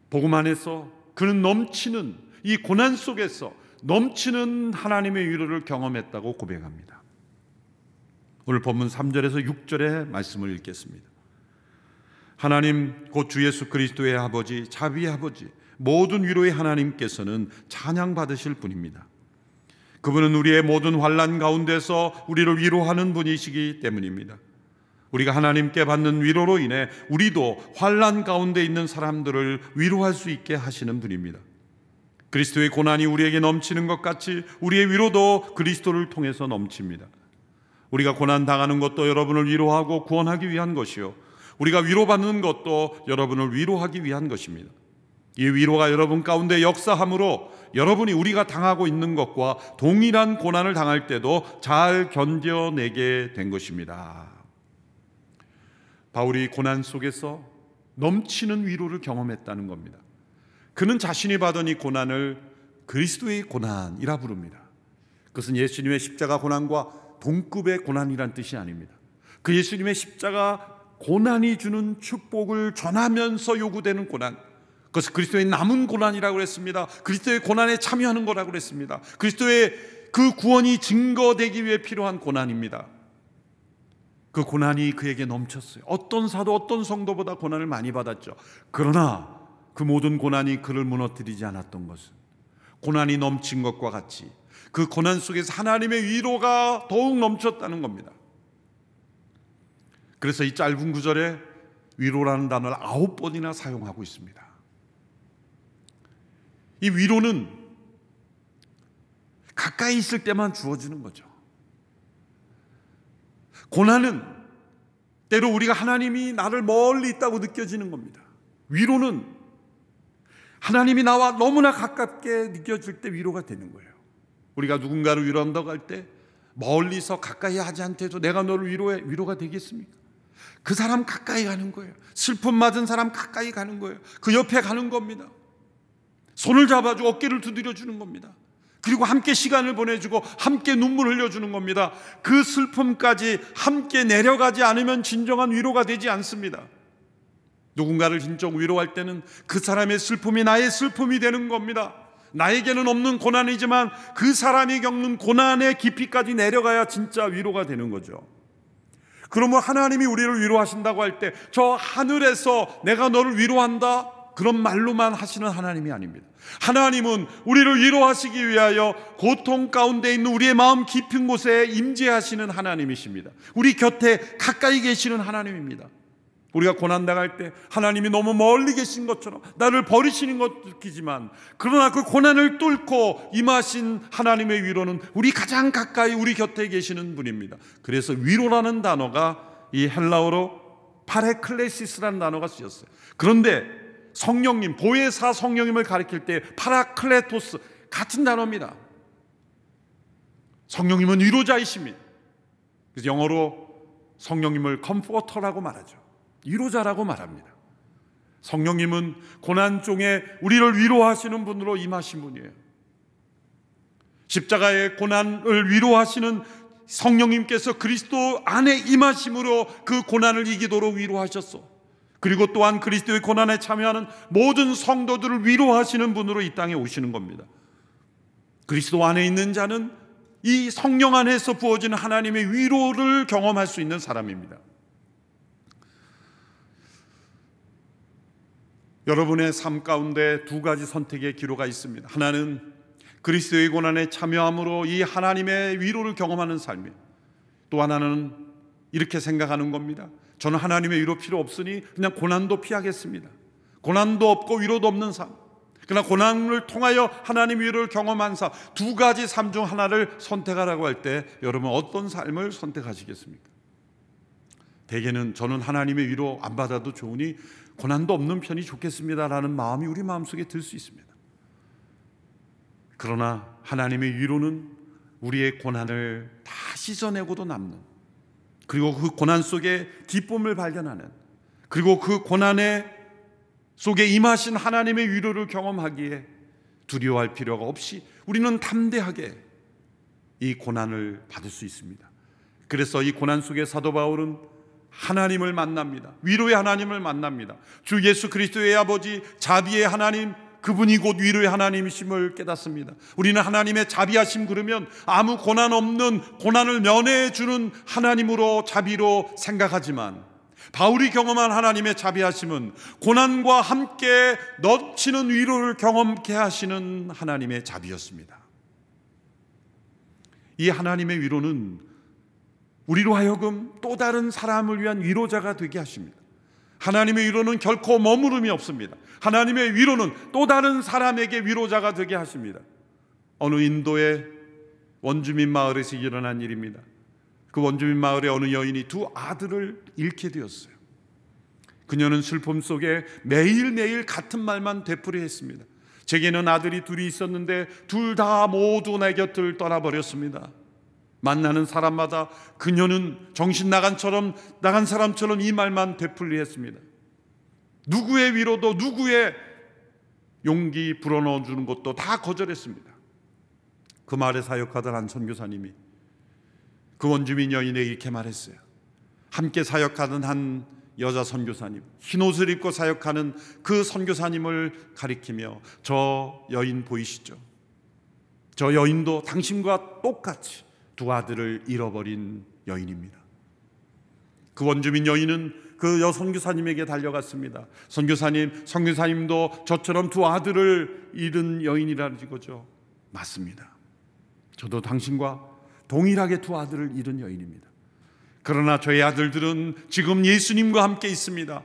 복음 안에서 그는 넘치는 이 고난 속에서 넘치는 하나님의 위로를 경험했다고 고백합니다. 오늘 본문 3절에서 6절의 말씀을 읽겠습니다. 하나님 곧 주 예수 그리스도의 아버지 자비의 아버지 모든 위로의 하나님께서는 찬양받으실 분입니다. 그분은 우리의 모든 환난 가운데서 우리를 위로하는 분이시기 때문입니다. 우리가 하나님께 받는 위로로 인해 우리도 환난 가운데 있는 사람들을 위로할 수 있게 하시는 분입니다. 그리스도의 고난이 우리에게 넘치는 것 같이 우리의 위로도 그리스도를 통해서 넘칩니다. 우리가 고난 당하는 것도 여러분을 위로하고 구원하기 위한 것이요, 우리가 위로받는 것도 여러분을 위로하기 위한 것입니다. 이 위로가 여러분 가운데 역사함으로 여러분이 우리가 당하고 있는 것과 동일한 고난을 당할 때도 잘 견뎌내게 된 것입니다. 바울이 고난 속에서 넘치는 위로를 경험했다는 겁니다. 그는 자신이 받은 이 고난을 그리스도의 고난이라 부릅니다. 그것은 예수님의 십자가 고난과 동급의 고난이란 뜻이 아닙니다. 그 예수님의 십자가 고난이 주는 축복을 전하면서 요구되는 고난, 그것은 그리스도의 남은 고난이라고 그랬습니다. 그리스도의 고난에 참여하는 거라고 그랬습니다. 그리스도의 그 구원이 증거되기 위해 필요한 고난입니다. 그 고난이 그에게 넘쳤어요. 어떤 사도, 어떤 성도보다 고난을 많이 받았죠. 그러나 그 모든 고난이 그를 무너뜨리지 않았던 것은, 고난이 넘친 것과 같이 그 고난 속에서 하나님의 위로가 더욱 넘쳤다는 겁니다. 그래서 이 짧은 구절에 위로라는 단어를 9번이나 사용하고 있습니다. 이 위로는 가까이 있을 때만 주어지는 거죠. 고난은 때로 우리가 하나님이 나를 멀리 있다고 느껴지는 겁니다. 위로는 하나님이 나와 너무나 가깝게 느껴질 때 위로가 되는 거예요. 우리가 누군가를 위로한다고 할 때 멀리서 가까이 하지 않더라도 내가 너를 위로해, 위로가 되겠습니까? 그 사람 가까이 가는 거예요. 슬픔 맞은 사람 가까이 가는 거예요. 그 옆에 가는 겁니다. 손을 잡아주고 어깨를 두드려 주는 겁니다. 그리고 함께 시간을 보내주고 함께 눈물 흘려주는 겁니다. 그 슬픔까지 함께 내려가지 않으면 진정한 위로가 되지 않습니다. 누군가를 진정 위로할 때는 그 사람의 슬픔이 나의 슬픔이 되는 겁니다. 나에게는 없는 고난이지만 그 사람이 겪는 고난의 깊이까지 내려가야 진짜 위로가 되는 거죠. 그러면 하나님이 우리를 위로하신다고 할 때 저 하늘에서 내가 너를 위로한다, 그런 말로만 하시는 하나님이 아닙니다. 하나님은 우리를 위로하시기 위하여 고통 가운데 있는 우리의 마음 깊은 곳에 임재하시는 하나님이십니다. 우리 곁에 가까이 계시는 하나님입니다. 우리가 고난 당할 때 하나님이 너무 멀리 계신 것처럼 나를 버리시는 것 느끼지만, 그러나 그 고난을 뚫고 임하신 하나님의 위로는 우리 가장 가까이 우리 곁에 계시는 분입니다. 그래서 위로라는 단어가 이 헬라어로 파레클레시스라는 단어가 쓰였어요. 그런데 성령님, 보혜사 성령님을 가리킬 때 파라클레토스, 같은 단어입니다. 성령님은 위로자이십니다. 그래서 영어로 성령님을 컴포터라고 말하죠. 위로자라고 말합니다. 성령님은 고난 중에 우리를 위로하시는 분으로 임하신 분이에요. 십자가의 고난을 위로하시는 성령님께서 그리스도 안에 임하심으로 그 고난을 이기도록 위로하셨어. 그리고 또한 그리스도의 고난에 참여하는 모든 성도들을 위로하시는 분으로 이 땅에 오시는 겁니다. 그리스도 안에 있는 자는 이 성령 안에서 부어지는 하나님의 위로를 경험할 수 있는 사람입니다. 여러분의 삶 가운데 두 가지 선택의 기로가 있습니다. 하나는 그리스도의 고난에 참여함으로 이 하나님의 위로를 경험하는 삶이에요. 또 하나는 이렇게 생각하는 겁니다. 저는 하나님의 위로 필요 없으니 그냥 고난도 피하겠습니다. 고난도 없고 위로도 없는 삶, 그러나 고난을 통하여 하나님의 위로를 경험한 삶, 두 가지 삶 중 하나를 선택하라고 할 때 여러분 어떤 삶을 선택하시겠습니까? 대개는 저는 하나님의 위로 안 받아도 좋으니 고난도 없는 편이 좋겠습니다라는 마음이 우리 마음속에 들 수 있습니다. 그러나 하나님의 위로는 우리의 고난을 다 씻어내고도 남는, 그리고 그 고난 속에 기쁨을 발견하는, 그리고 그 고난의 속에 임하신 하나님의 위로를 경험하기에 두려워할 필요가 없이 우리는 담대하게 이 고난을 받을 수 있습니다. 그래서 이 고난 속에 사도 바울은 하나님을 만납니다. 위로의 하나님을 만납니다. 주 예수 그리스도의 아버지, 자비의 하나님, 그분이 곧 위로의 하나님이심을 깨닫습니다. 우리는 하나님의 자비하심 그러면 아무 고난 없는, 고난을 면해주는 하나님으로 자비로 생각하지만, 바울이 경험한 하나님의 자비하심은 고난과 함께 넘치는 위로를 경험케 하시는 하나님의 자비였습니다. 이 하나님의 위로는 우리로 하여금 또 다른 사람을 위한 위로자가 되게 하십니다. 하나님의 위로는 결코 머무름이 없습니다. 하나님의 위로는 또 다른 사람에게 위로자가 되게 하십니다. 어느 인도의 원주민 마을에서 일어난 일입니다. 그 원주민 마을의 어느 여인이 두 아들을 잃게 되었어요. 그녀는 슬픔 속에 매일매일 같은 말만 되풀이했습니다. 제게는 아들이 둘이 있었는데 둘 다 모두 내 곁을 떠나버렸습니다. 만나는 사람마다 그녀는 정신 나간 사람처럼 이 말만 되풀이했습니다. 누구의 위로도 누구의 용기 불어넣어주는 것도 다 거절했습니다. 그 말에 사역하던 한 선교사님이 그 원주민 여인에게 이렇게 말했어요. 함께 사역하던 한 여자 선교사님, 흰옷을 입고 사역하는 그 선교사님을 가리키며, 저 여인 보이시죠? 저 여인도 당신과 똑같이 두 아들을 잃어버린 여인입니다. 그 원주민 여인은 그 선교사님에게 달려갔습니다. 선교사님도 저처럼 두 아들을 잃은 여인이라는 거죠. 맞습니다. 저도 당신과 동일하게 두 아들을 잃은 여인입니다. 그러나 저희 아들들은 지금 예수님과 함께 있습니다.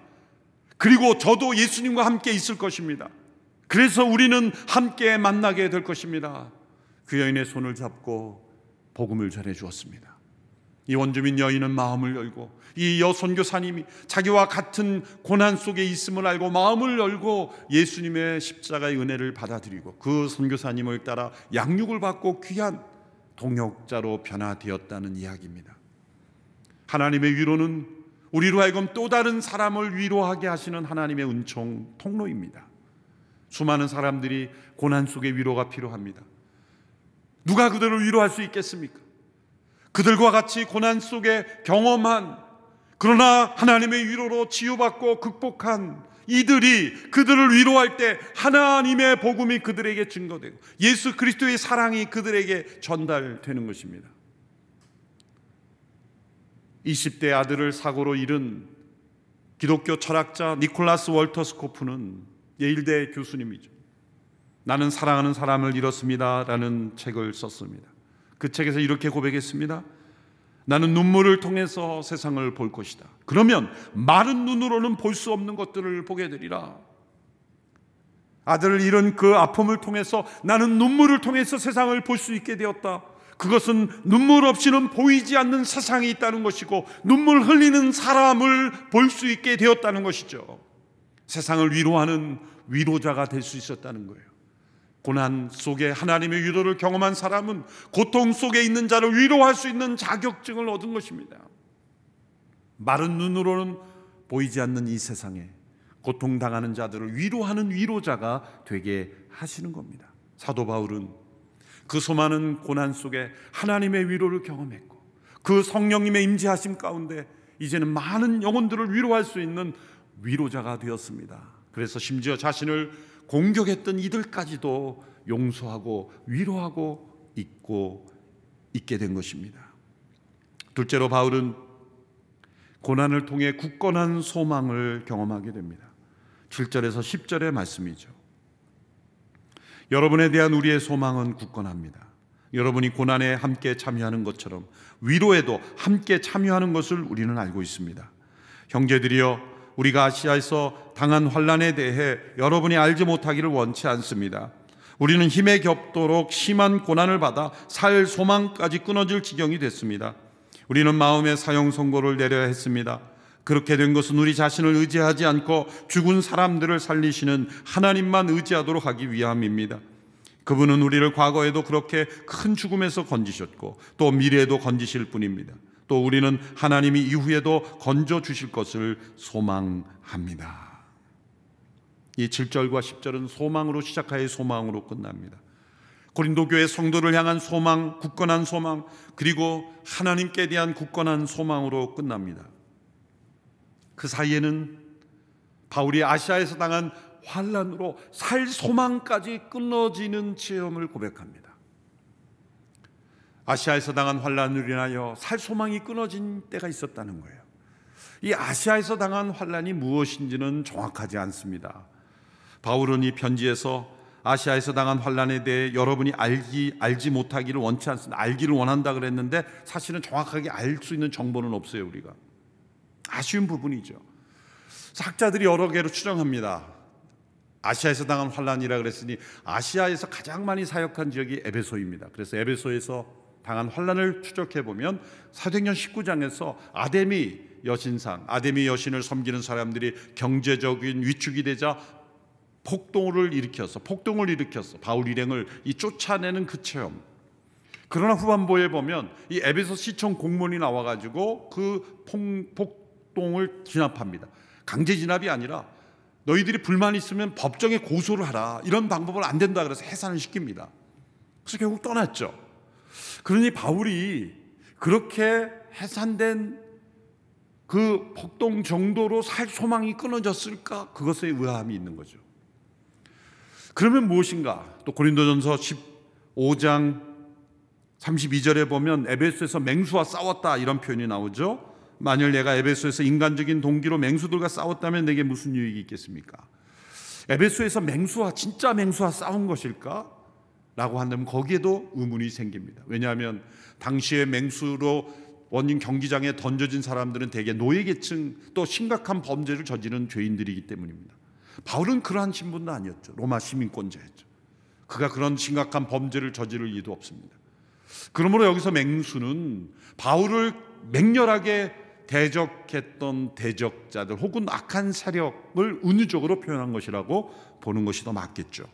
그리고 저도 예수님과 함께 있을 것입니다. 그래서 우리는 함께 만나게 될 것입니다. 그 여인의 손을 잡고 복음을 전해 주었습니다. 이 원주민 여인은 마음을 열고, 이 여선교사님이 자기와 같은 고난 속에 있음을 알고 마음을 열고 예수님의 십자가의 은혜를 받아들이고 그 선교사님을 따라 양육을 받고 귀한 동역자로 변화되었다는 이야기입니다. 하나님의 위로는 우리로 하여금 또 다른 사람을 위로하게 하시는 하나님의 은총 통로입니다. 수많은 사람들이 고난 속에 위로가 필요합니다. 누가 그들을 위로할 수 있겠습니까? 그들과 같이 고난 속에 경험한, 그러나 하나님의 위로로 치유받고 극복한 이들이 그들을 위로할 때 하나님의 복음이 그들에게 증거되고 예수 그리스도의 사랑이 그들에게 전달되는 것입니다. 20대 아들을 사고로 잃은 기독교 철학자 니콜라스 월터 스코프는 예일대 교수님이죠. 나는 사랑하는 사람을 잃었습니다 라는 책을 썼습니다. 그 책에서 이렇게 고백했습니다. 나는 눈물을 통해서 세상을 볼 것이다. 그러면 마른 눈으로는 볼 수 없는 것들을 보게 되리라. 아들을 잃은 그 아픔을 통해서 나는 눈물을 통해서 세상을 볼 수 있게 되었다. 그것은 눈물 없이는 보이지 않는 세상이 있다는 것이고 눈물 흘리는 사람을 볼 수 있게 되었다는 것이죠. 세상을 위로하는 위로자가 될 수 있었다는 거예요. 고난 속에 하나님의 위로를 경험한 사람은 고통 속에 있는 자를 위로할 수 있는 자격증을 얻은 것입니다. 마른 눈으로는 보이지 않는 이 세상에 고통당하는 자들을 위로하는 위로자가 되게 하시는 겁니다. 사도 바울은 그 수많은 고난 속에 하나님의 위로를 경험했고 그 성령님의 임재하심 가운데 이제는 많은 영혼들을 위로할 수 있는 위로자가 되었습니다. 그래서 심지어 자신을 공격했던 이들까지도 용서하고 위로하고 있게 된 것입니다. 둘째로 바울은 고난을 통해 굳건한 소망을 경험하게 됩니다. 7절에서 10절의 말씀이죠. 여러분에 대한 우리의 소망은 굳건합니다. 여러분이 고난에 함께 참여하는 것처럼 위로에도 함께 참여하는 것을 우리는 알고 있습니다. 형제들이여, 우리가 아시아에서 당한 환난에 대해 여러분이 알지 못하기를 원치 않습니다. 우리는 힘에 겹도록 심한 고난을 받아 살 소망까지 끊어질 지경이 됐습니다. 우리는 마음의 사형 선고를 내려야 했습니다. 그렇게 된 것은 우리 자신을 의지하지 않고 죽은 사람들을 살리시는 하나님만 의지하도록 하기 위함입니다. 그분은 우리를 과거에도 그렇게 큰 죽음에서 건지셨고 또 미래에도 건지실 분입니다. 또 우리는 하나님이 이후에도 건져 주실 것을 소망합니다. 이 7절과 10절은 소망으로 시작하여 소망으로 끝납니다. 고린도 교회 성도를 향한 소망, 굳건한 소망, 그리고 하나님께 대한 굳건한 소망으로 끝납니다. 그 사이에는 바울이 아시아에서 당한 환난으로 살 소망까지 끊어지는 체험을 고백합니다. 아시아에서 당한 환난으로 인하여 살 소망이 끊어진 때가 있었다는 거예요. 이 아시아에서 당한 환난이 무엇인지는 정확하지 않습니다. 바울은 이 편지에서 아시아에서 당한 환난에 대해 여러분이 알지 못하기를 원치 않습니다. 알기를 원한다 그랬는데 사실은 정확하게 알 수 있는 정보는 없어요. 우리가 아쉬운 부분이죠. 학자들이 여러 개로 추정합니다. 아시아에서 당한 환난이라 그랬으니 아시아에서 가장 많이 사역한 지역이 에베소입니다. 그래서 에베소에서 당한 환난을 추적해 보면 사도행전 19장에서 아데미 여신을 섬기는 사람들이 경제적인 위축이 되자 폭동을 일으켰어. 바울 일행을 쫓아내는 그 체험. 그러나 후반부에 보면 이 에베소 시청 공무원이 나와가지고 그 폭동을 진압합니다. 강제 진압이 아니라 너희들이 불만 있으면 법정에 고소를 하라. 이런 방법은 안 된다 그래서 해산을 시킵니다. 그래서 결국 떠났죠. 그러니 바울이 그렇게 해산된 그 폭동 정도로 살 소망이 끊어졌을까? 그것에 의아함이 있는 거죠. 그러면 무엇인가? 또 고린도전서 15장 32절에 보면 에베소에서 맹수와 싸웠다 이런 표현이 나오죠. 만일 내가 에베소에서 인간적인 동기로 맹수들과 싸웠다면 내게 무슨 유익이 있겠습니까? 에베소에서 진짜 맹수와 싸운 것일까? 라고 한다면 거기에도 의문이 생깁니다. 왜냐하면 당시에 맹수로 원인 경기장에 던져진 사람들은 대개 노예계층 또 심각한 범죄를 저지른 죄인들이기 때문입니다. 바울은 그러한 신분도 아니었죠. 로마 시민권자였죠. 그가 그런 심각한 범죄를 저지를 이유도 없습니다. 그러므로 여기서 맹수는 바울을 맹렬하게 대적했던 대적자들 혹은 악한 세력을 은유적으로 표현한 것이라고 보는 것이 더 맞겠죠.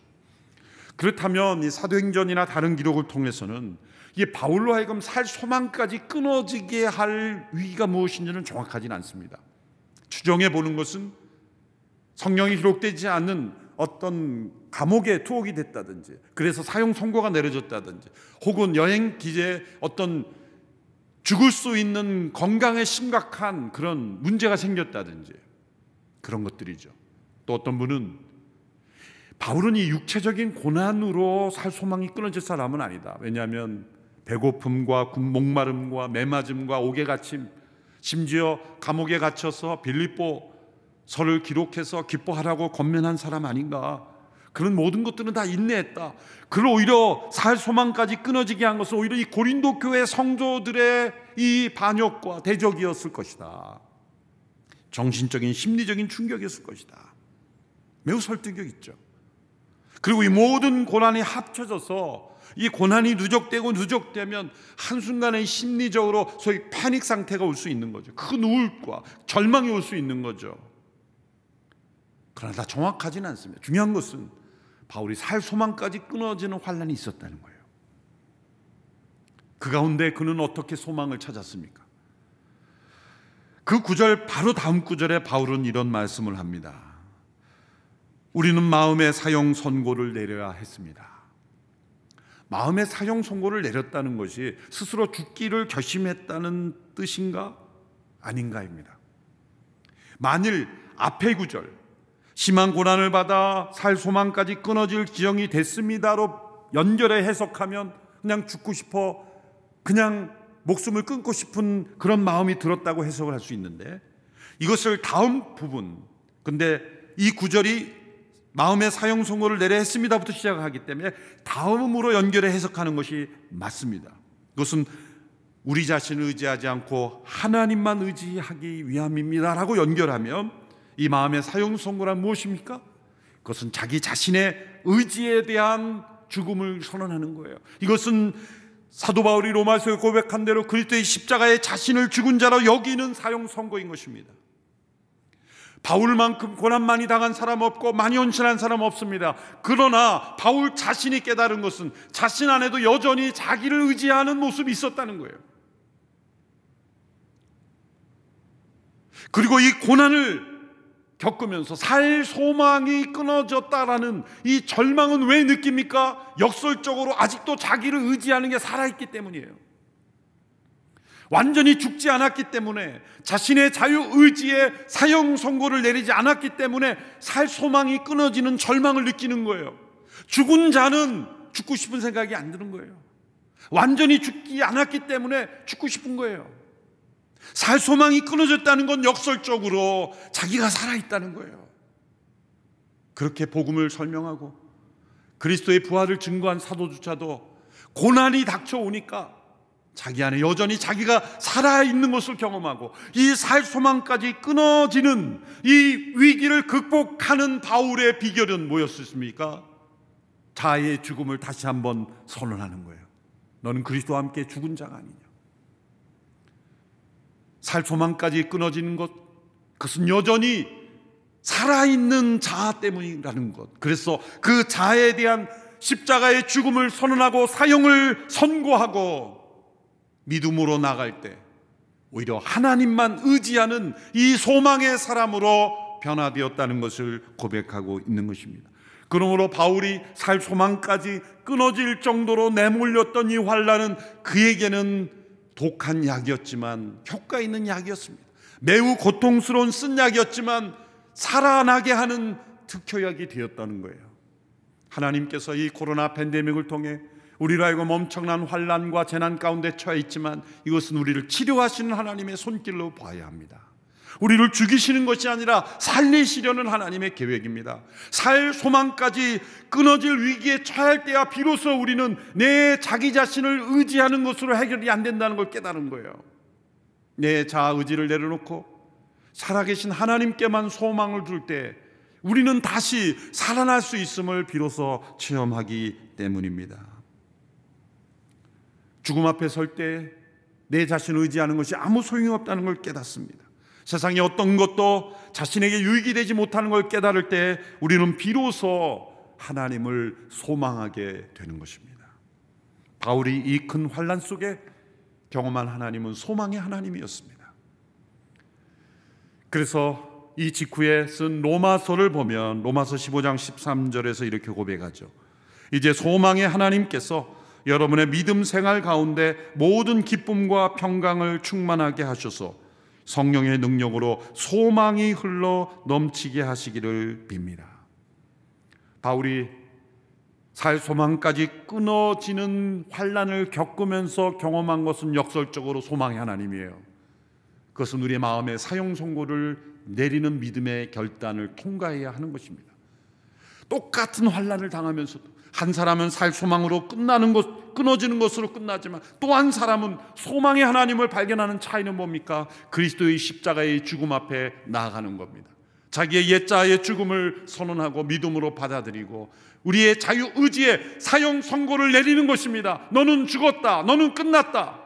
그렇다면 이 사도행전이나 다른 기록을 통해서는 이 바울로 하여금 살 소망까지 끊어지게 할 위기가 무엇인지는 정확하지는 않습니다. 추정해 보는 것은 성경이 기록되지 않는 어떤 감옥에 투옥이 됐다든지 그래서 사형 선고가 내려졌다든지 혹은 여행 기제에 어떤 죽을 수 있는 건강에 심각한 그런 문제가 생겼다든지 그런 것들이죠. 또 어떤 분은 바울은 이 육체적인 고난으로 살 소망이 끊어질 사람은 아니다. 왜냐하면 배고픔과 목마름과 매맞음과 옥에 갇힘, 심지어 감옥에 갇혀서 빌립보서를 기록해서 기뻐하라고 권면한 사람 아닌가. 그런 모든 것들은 다 인내했다. 그걸 오히려 살 소망까지 끊어지게 한 것은 오히려 이 고린도 교회 성도들의 이 반역과 대적이었을 것이다. 정신적인 심리적인 충격이었을 것이다. 매우 설득력 있죠. 그리고 이 모든 고난이 합쳐져서 이 고난이 누적되면 한순간에 심리적으로 소위 패닉 상태가 올 수 있는 거죠. 큰 우울과 절망이 올 수 있는 거죠. 그러나 다 정확하지는 않습니다. 중요한 것은 바울이 살 소망까지 끊어지는 환난이 있었다는 거예요. 그 가운데 그는 어떻게 소망을 찾았습니까? 그 구절 바로 다음 구절에 바울은 이런 말씀을 합니다. 우리는 마음의 사형 선고를 내려야 했습니다. 마음의 사형 선고를 내렸다는 것이 스스로 죽기를 결심했다는 뜻인가? 아닌가입니다. 만일 앞의 구절 심한 고난을 받아 살 소망까지 끊어질 지경이 됐습니다로 연결해 해석하면 그냥 죽고 싶어 그냥 목숨을 끊고 싶은 그런 마음이 들었다고 해석을 할 수 있는데 이것을 다음 부분 근데 이 구절이 마음의 사형 선고를 내려 했습니다부터 시작하기 때문에 다음으로 연결해 해석하는 것이 맞습니다. 그것은 우리 자신을 의지하지 않고 하나님만 의지하기 위함입니다라고 연결하면 이 마음의 사형 선고란 무엇입니까? 그것은 자기 자신의 의지에 대한 죽음을 선언하는 거예요. 이것은 사도 바울이 로마서에 고백한 대로 그리스도의 십자가에 자신을 죽은 자로 여기는 사형 선고인 것입니다. 바울만큼 고난 많이 당한 사람 없고 많이 헌신한 사람 없습니다. 그러나 바울 자신이 깨달은 것은 자신 안에도 여전히 자기를 의지하는 모습이 있었다는 거예요. 그리고 이 고난을 겪으면서 살 소망이 끊어졌다라는 이 절망은 왜 느낍니까? 역설적으로 아직도 자기를 의지하는 게 살아있기 때문이에요. 완전히 죽지 않았기 때문에 자신의 자유의지에 사형 선고를 내리지 않았기 때문에 살 소망이 끊어지는 절망을 느끼는 거예요. 죽은 자는 죽고 싶은 생각이 안 드는 거예요. 완전히 죽지 않았기 때문에 죽고 싶은 거예요. 살 소망이 끊어졌다는 건 역설적으로 자기가 살아있다는 거예요. 그렇게 복음을 설명하고 그리스도의 부활을 증거한 사도조차도 고난이 닥쳐오니까 자기 안에 여전히 자기가 살아있는 것을 경험하고 이 살 소망까지 끊어지는 이 위기를 극복하는 바울의 비결은 뭐였습니까? 자아의 죽음을 다시 한번 선언하는 거예요. 너는 그리스도와 함께 죽은 자가 아니냐. 살 소망까지 끊어지는 것, 그것은 여전히 살아있는 자아 때문이라는 것. 그래서 그 자아에 대한 십자가의 죽음을 선언하고 사형을 선고하고 믿음으로 나갈 때 오히려 하나님만 의지하는 이 소망의 사람으로 변화되었다는 것을 고백하고 있는 것입니다. 그러므로 바울이 살 소망까지 끊어질 정도로 내몰렸던 이 환난은 그에게는 독한 약이었지만 효과 있는 약이었습니다. 매우 고통스러운 쓴약이었지만 살아나게 하는 특효약이 되었다는 거예요. 하나님께서 이 코로나 팬데믹을 통해 우리로 하여금 엄청난 환난과 재난 가운데 처해 있지만 이것은 우리를 치료하시는 하나님의 손길로 봐야 합니다. 우리를 죽이시는 것이 아니라 살리시려는 하나님의 계획입니다. 살 소망까지 끊어질 위기에 처할 때야 비로소 우리는 내 자기 자신을 의지하는 것으로 해결이 안 된다는 걸 깨달은 거예요. 내 자아 의지를 내려놓고 살아계신 하나님께만 소망을 둘 때 우리는 다시 살아날 수 있음을 비로소 체험하기 때문입니다. 죽음 앞에 설 때 내 자신을 의지하는 것이 아무 소용이 없다는 걸 깨닫습니다. 세상의 어떤 것도 자신에게 유익이 되지 못하는 걸 깨달을 때 우리는 비로소 하나님을 소망하게 되는 것입니다. 바울이 이 큰 환난 속에 경험한 하나님은 소망의 하나님이었습니다. 그래서 이 직후에 쓴 로마서를 보면 로마서 15장 13절에서 이렇게 고백하죠. 이제 소망의 하나님께서 여러분의 믿음 생활 가운데 모든 기쁨과 평강을 충만하게 하셔서 성령의 능력으로 소망이 흘러 넘치게 하시기를 빕니다. 바울이 살 소망까지 끊어지는 환난을 겪으면서 경험한 것은 역설적으로 소망의 하나님이에요. 그것은 우리의 마음에 사형 선고를 내리는 믿음의 결단을 통과해야 하는 것입니다. 똑같은 환난을 당하면서도 한 사람은 살 소망으로 끊어지는 것으로 끝나지만 또 한 사람은 소망의 하나님을 발견하는 차이는 뭡니까? 그리스도의 십자가의 죽음 앞에 나아가는 겁니다. 자기의 옛자의 죽음을 선언하고 믿음으로 받아들이고 우리의 자유의지에 사형 선고를 내리는 것입니다. 너는 죽었다. 너는 끝났다.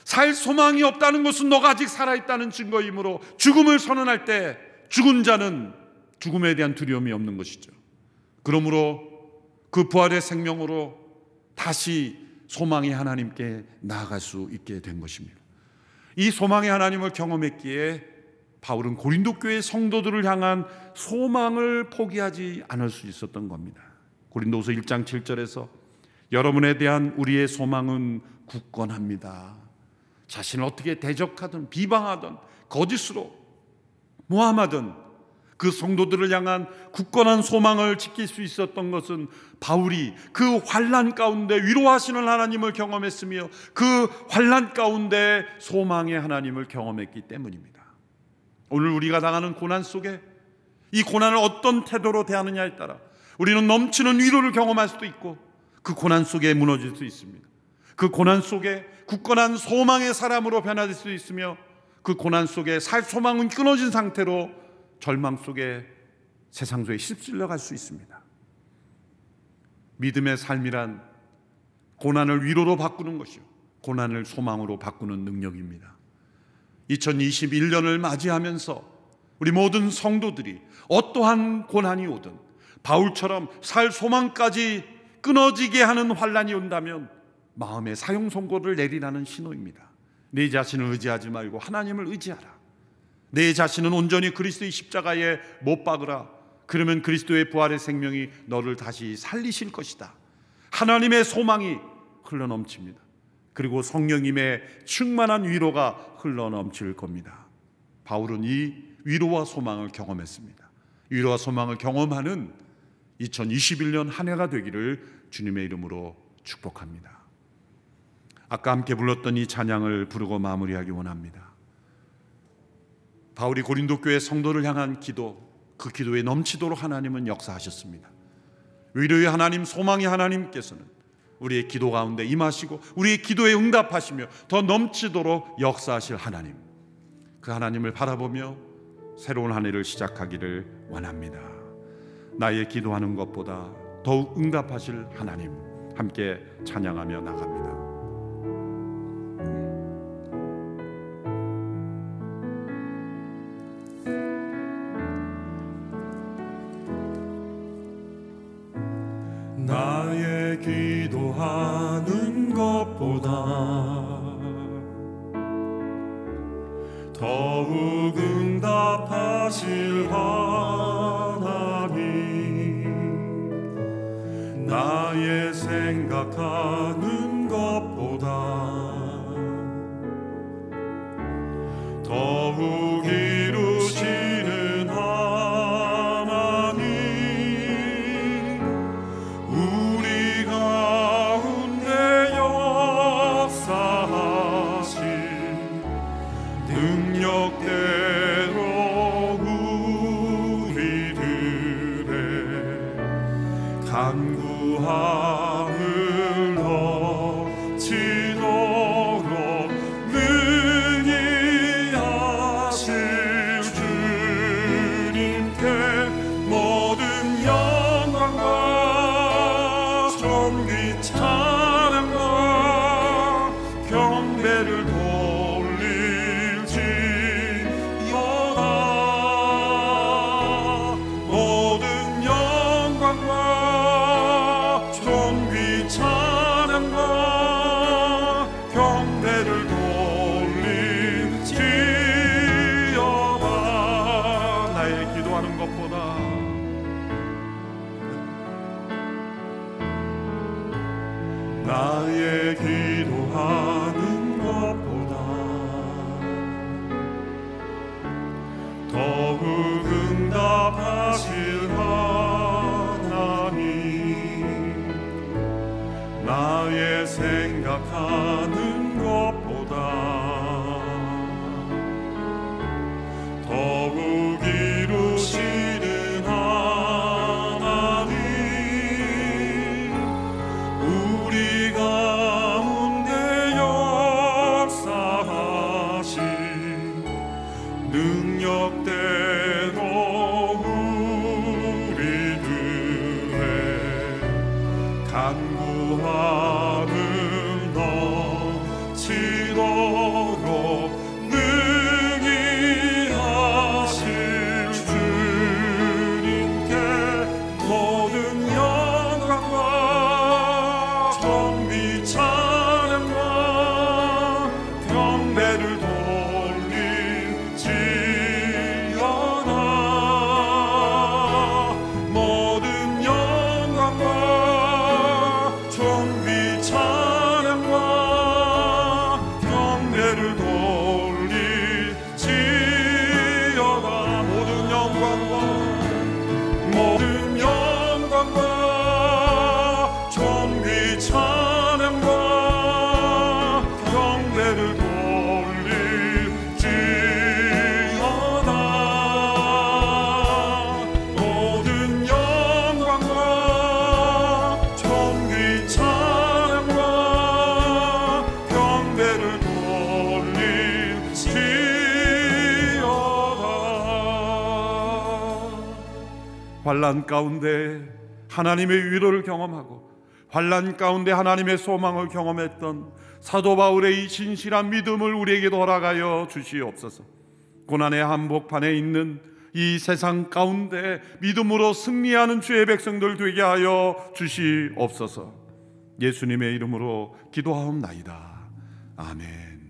살 소망이 없다는 것은 너가 아직 살아있다는 증거이므로 죽음을 선언할 때 죽은 자는 죽음에 대한 두려움이 없는 것이죠. 그러므로 그 부활의 생명으로 다시 소망의 하나님께 나아갈 수 있게 된 것입니다. 이 소망의 하나님을 경험했기에 바울은 고린도 교회 성도들을 향한 소망을 포기하지 않을 수 있었던 겁니다. 고린도후서 1장 7절에서 여러분에 대한 우리의 소망은 굳건합니다. 자신을 어떻게 대적하든 비방하든 거짓으로 모함하든 그 성도들을 향한 굳건한 소망을 지킬 수 있었던 것은 바울이 그 환난 가운데 위로하시는 하나님을 경험했으며 그 환난 가운데 소망의 하나님을 경험했기 때문입니다. 오늘 우리가 당하는 고난 속에 이 고난을 어떤 태도로 대하느냐에 따라 우리는 넘치는 위로를 경험할 수도 있고 그 고난 속에 무너질 수 있습니다. 그 고난 속에 굳건한 소망의 사람으로 변화될 수 있으며 그 고난 속에 살 소망은 끊어진 상태로 절망 속에 세상 속에 휩쓸려 갈 수 있습니다. 믿음의 삶이란 고난을 위로로 바꾸는 것이요 고난을 소망으로 바꾸는 능력입니다. 2021년을 맞이하면서 우리 모든 성도들이 어떠한 고난이 오든 바울처럼 살 소망까지 끊어지게 하는 환난이 온다면 마음에 사형 선고를 내리라는 신호입니다. 내 자신을 의지하지 말고 하나님을 의지하라. 내 자신은 온전히 그리스도의 십자가에 못 박으라. 그러면 그리스도의 부활의 생명이 너를 다시 살리실 것이다. 하나님의 소망이 흘러넘칩니다. 그리고 성령님의 충만한 위로가 흘러넘칠 겁니다. 바울은 이 위로와 소망을 경험했습니다. 위로와 소망을 경험하는 2021년 한 해가 되기를 주님의 이름으로 축복합니다. 아까 함께 불렀던 이 찬양을 부르고 마무리하기 원합니다. 바울이 고린도 교회 성도를 향한 기도, 그 기도에 넘치도록 하나님은 역사하셨습니다. 위로의 하나님, 소망의 하나님께서는 우리의 기도 가운데 임하시고 우리의 기도에 응답하시며 더 넘치도록 역사하실 하나님, 그 하나님을 바라보며 새로운 한 해를 시작하기를 원합니다. 나의 기도하는 것보다 더욱 응답하실 하나님, 함께 찬양하며 나갑니다. 나의 기도하는 것보다 더욱 응답하실 하나님, 나의 생각하는 것보다 더욱 이루시는 하나님, 우리 가운데 역사하신 능력대로 우리들의 간구함을 넘치도록 능히 하실 주님께 모든 영광과 존귀 찬양과 경배를 돌릴지어다. 모든 영광과 존귀 찬양과 경배를 돌릴지어다. 나의 기도하는 것보다 나의 기도하는 것보다 더욱 응답하실 하나님, 나의 생각하는 것보다 더욱 이루시는 하나님, 우리 가운데 역사하신 능력대로 우리들의 간구함을 넘치도록 능히 하실 주님께 모든 영광과 존귀 찬양과 경배를 돌릴지어다. 모든 영광과 존귀 찬양과 경배를 돌릴지어다. 모든 영광과 존귀 찬양과 경배를 돌릴지어다. 모든 영광과 존귀 찬양과 경배를 돌릴지어다. 환난 가운데 하나님의 위로를 경험하고 환난 가운데 하나님의 소망을 경험했던 사도 바울의 이 진실한 믿음을 우리에게도 허락하여 주시옵소서. 고난의 한복판에 있는 이 세상 가운데 믿음으로 승리하는 주의 백성들 되게 하여 주시옵소서. 예수님의 이름으로 기도하옵나이다. 아멘.